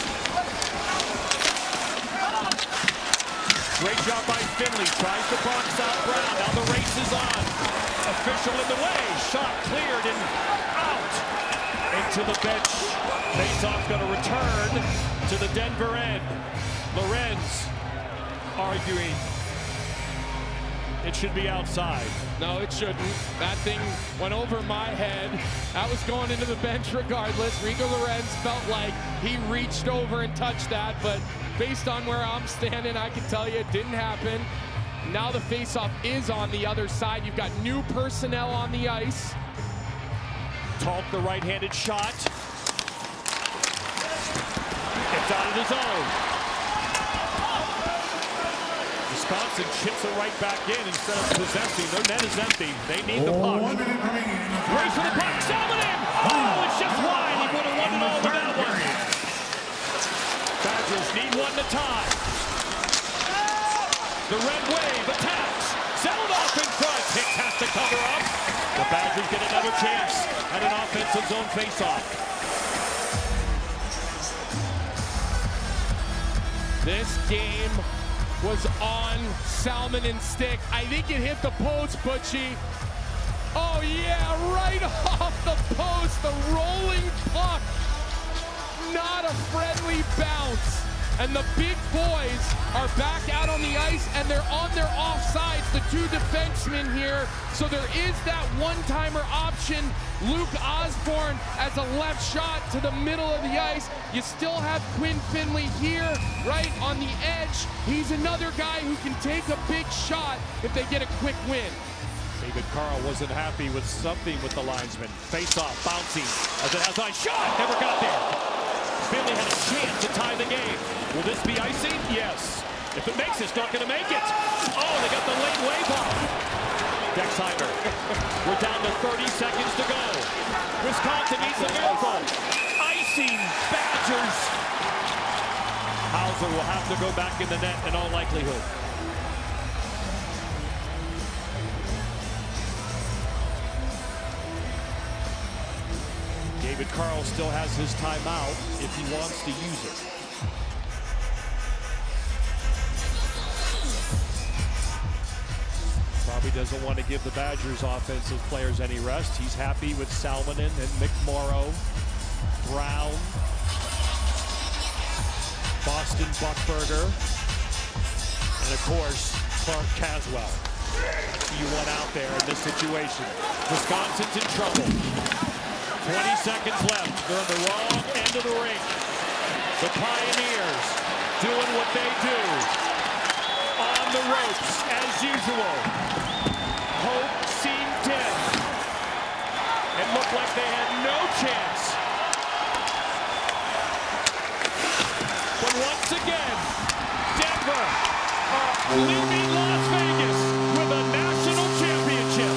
Great job by Finley. Tries to box out Brown. Now the race is on. Official in the way. Shot cleared and out. Into the bench. Faceoff's going to return to the Denver end. Lorenz arguing it should be outside. No, it shouldn't. That thing went over my head. That was going into the bench regardless. Rico Lorenz felt like he reached over and touched that, but based on where I'm standing, I can tell you it didn't happen. Now the faceoff is on the other side. You've got new personnel on the ice. Talk the right-handed shot. It's out of the zone. Wisconsin chips it right back in instead of possessing. Their net is empty. They need the puck. Race for the puck. Salmon! Oh, it's just wide. He would have won it all with that one. Badgers need one to tie. The red wave attacks. Settled off in front. Hicks has to cover up. The Badgers get another chance at an offensive zone faceoff. This game was on Salmon and stick. I think it hit the post, Butchie. Oh yeah, right off the post, the rolling puck. Not a friendly bounce. And the big boys are back out on the ice, and they're on their offsides, the two defensemen here. So there is that one-timer option. Luke Osborne as a left shot to the middle of the ice. You still have Quinn Finley here, right on the edge. He's another guy who can take a big shot if they get a quick win. David Carl wasn't happy with something with the linesman. Face-off, bouncing, as it has a shot, never got there. Finley had a chance to tie the game. Will this be icing? Yes. If it makes it, it's not going to make it. Oh, they got the late wave off. Dexheimer. We're down to 30 seconds to go. Wisconsin needs a miracle. Icing Badgers. Hauser will have to go back in the net in all likelihood. David Carl still has his timeout if he wants to use it. Probably doesn't want to give the Badgers offensive players any rest. He's happy with Salmonen and McMorrow, Brown, Boston Buckberger, and of course, Clark Caswell. That's who you want out there in this situation. Wisconsin's in trouble. 20 seconds left. They're on the wrong end of the rink. The Pioneers doing what they do. On the ropes, as usual. Hope seemed dead. It looked like they had no chance. But once again, Denver leaving Las Vegas with a national championship.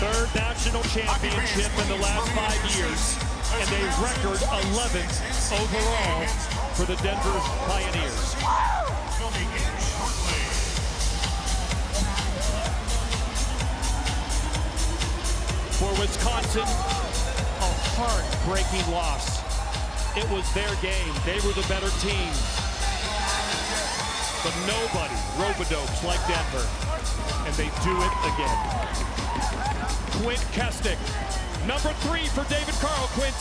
Third national championship in the last 5 years, and a record 11th overall for the Denver Pioneers. For Wisconsin, a heartbreaking loss. It was their game. They were the better team. But nobody rope-a-dopes like Denver, and they do it again. Quint Kestic. Number 3 for David Carl. Quint.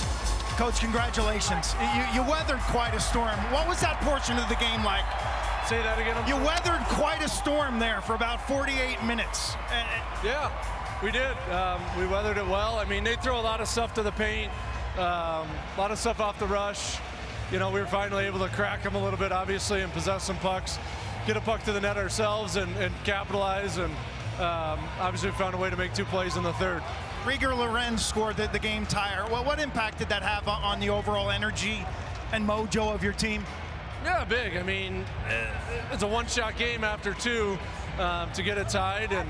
Coach, congratulations. You weathered quite a storm. What was that portion of the game like? Say that again. You weathered quite a storm there for about 48 minutes. Yeah, we did. We weathered it well. I mean, they throw a lot of stuff to the paint, a lot of stuff off the rush. You know, we were finally able to crack them a little bit, obviously, and possess some pucks, get a puck to the net ourselves and capitalize, and obviously we found a way to make 2 plays in the third. Rieger Lorenz scored the game tire. Well, what impact did that have on the overall energy and mojo of your team? Yeah, big. I mean, it's a one-shot game after 2 to get it tied, and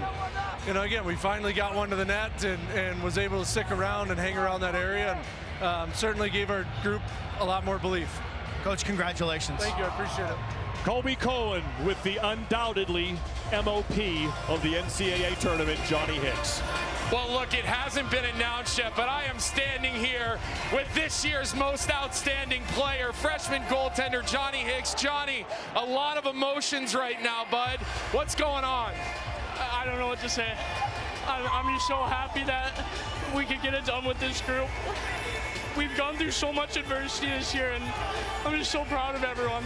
you know, again, we finally got one to the net and was able to stick around and hang around that area, and certainly gave our group a lot more belief. Coach, congratulations. Thank you, I appreciate it. Colby Cohen with the undoubtedly MOP of the NCAA tournament, Johnny Hicks. Well, look, it hasn't been announced yet, but I am standing here with this year's most outstanding player, freshman goaltender Johnny Hicks. Johnny, a lot of emotions right now, bud. What's going on? I don't know what to say. I'm just so happy that we could get it done with this group. We've gone through so much adversity this year, and I'm just so proud of everyone.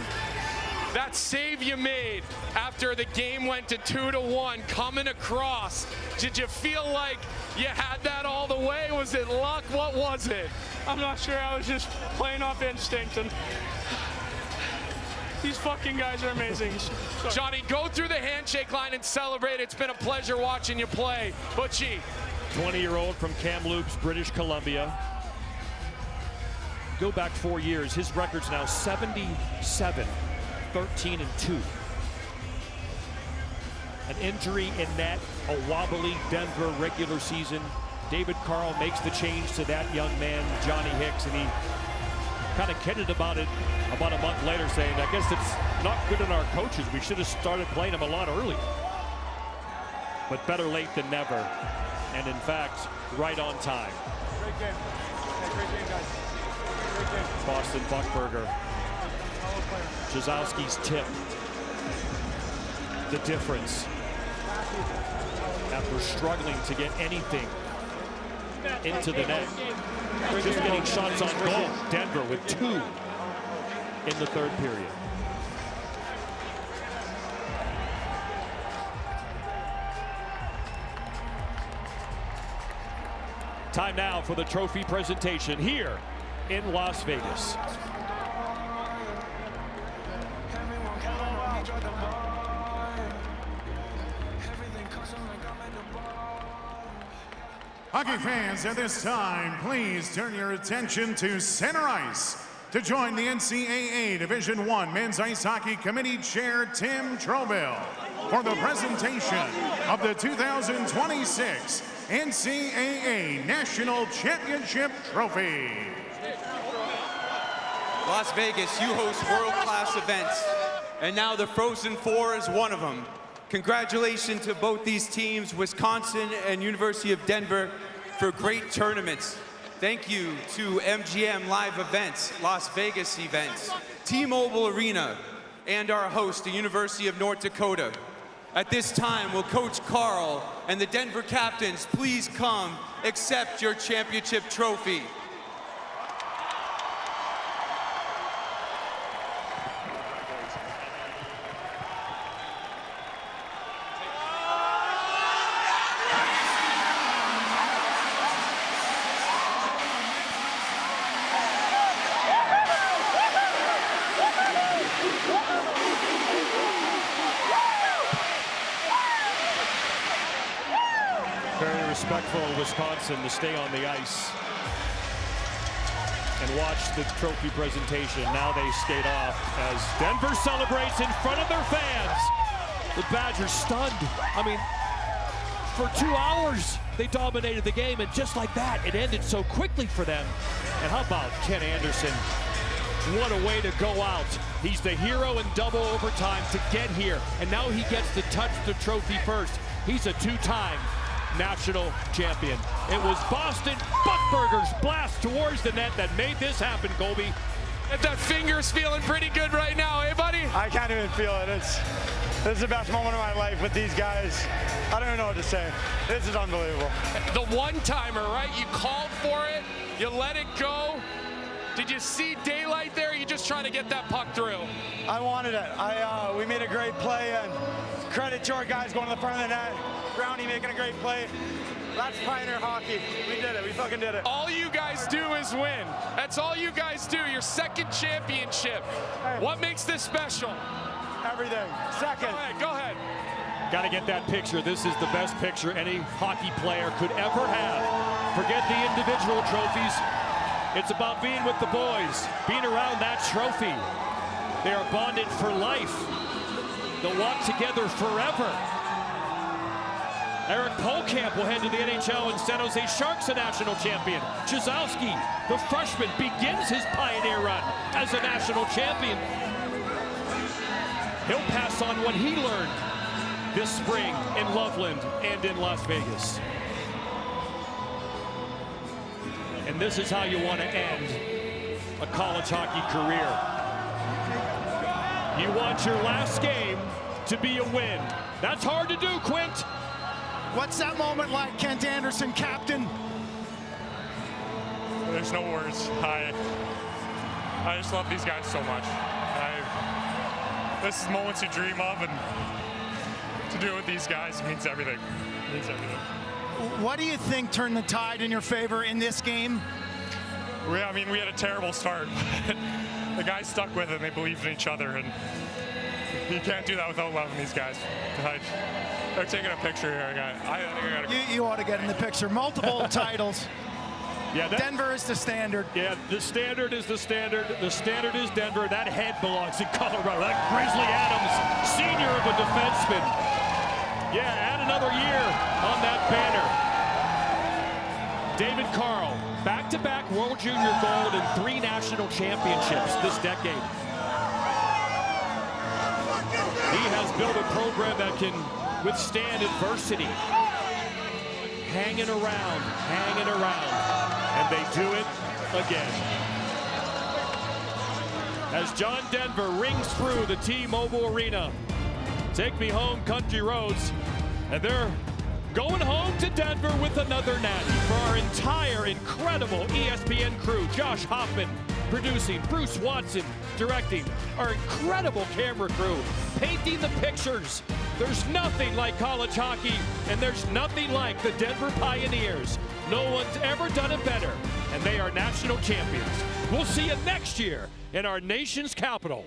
That save you made after the game went to 2-1 coming across, did you feel like you had that all the way? Was it luck? What was it? I'm not sure. I was just playing off instinct, and these fucking guys are amazing. Sorry. Johnny, go through the handshake line and celebrate. It's been a pleasure watching you play. Butchie. 20-year-old from Kamloops, British Columbia. Go back 4 years. His record's now 77. 13-2. An injury in net, a wobbly Denver regular season. David Carl makes the change to that young man, Johnny Hicks, and he kind of kidded about it about a month later, saying, I guess it's not good on our coaches. We should have started playing him a lot earlier. But better late than never. And in fact, right on time. Great game. Yeah, great game, guys. Great game. Boston Buckberger. Jazowski's tip. The difference. After struggling to get anything into the net. Just getting shots on goal. Denver with 2 in the third period. Time now for the trophy presentation here in Las Vegas. Hockey fans, at this time, please turn your attention to center ice to join the NCAA Division I Men's Ice Hockey Committee Chair Tim Troville for the presentation of the 2026 NCAA National Championship Trophy. Las Vegas, you host world-class events, and now the Frozen Four is one of them. Congratulations to both these teams, Wisconsin and University of Denver, for great tournaments. Thank you to MGM Live Events, Las Vegas events, T-Mobile Arena, and our host, the University of North Dakota. At this time, will Coach Carl and the Denver Captains please come accept your championship trophy? Respectful of Wisconsin to stay on the ice and watch the trophy presentation. Now they skate off as Denver celebrates in front of their fans. The Badgers stunned. I mean, for 2 hours they dominated the game, and just like that, it ended so quickly for them. And how about Ken Anderson? What a way to go out. He's the hero in double overtime to get here, and now he gets to touch the trophy first. He's a 2-time national champion. It was Boston Buckberger's blast towards the net that made this happen, Colby. That finger's feeling pretty good right now, eh, buddy? I can't even feel it. This is the best moment of my life with these guys. I don't even know what to say. This is unbelievable. The one-timer, right? You called for it, you let it go. Did you see daylight there, or you just trying to get that puck through? I wanted it. We made a great play, and credit to our guys going to the front of the net. Brownie making a great play. That's Pioneer hockey. We did it. We fucking did it. All you guys do is win. That's all you guys do. Your second championship. Hey. What makes this special? Everything. Second. Go ahead. Got to get that picture. This is the best picture any hockey player could ever have. Forget the individual trophies. It's about being with the boys, being around that trophy. They are bonded for life. They'll walk together forever. Eric Polkamp will head to the NHL, and San Jose Sharks a national champion. Chizowski, the freshman, begins his pioneer run as a national champion. He'll pass on what he learned this spring in Loveland and in Las Vegas. And this is how you want to end a college hockey career. You want your last game to be a win. That's hard to do, Quint. What's that moment like, Kent Anderson, captain? There's no words. I just love these guys so much. This is moments you dream of, and to do it with these guys means everything. It means everything. What do you think turned the tide in your favor in this game? I mean, we had a terrible start, but the guys stuck with it, and they believed in each other, and you can't do that without loving these guys. They're taking a picture here. You ought to get in the picture. Multiple titles. Yeah, Denver is the standard. Yeah, the standard is the standard. The standard is Denver. That head belongs in Colorado. That Grizzly Adams, senior of a defenseman. Yeah, add another year on that banner. David Carl, back-to-back World Junior Gold and 3 national championships this decade. He has built a program that can withstand adversity. Hanging around, and they do it again. As John Denver rings through the T-Mobile Arena. Take me home, country roads, and they're going home to Denver with another natty. For our entire incredible ESPN crew, Josh Hoffman producing, Bruce Watson directing, our incredible camera crew painting the pictures. There's nothing like college hockey, and there's nothing like the Denver Pioneers. No one's ever done it better, and they are national champions. We'll see you next year in our nation's capital.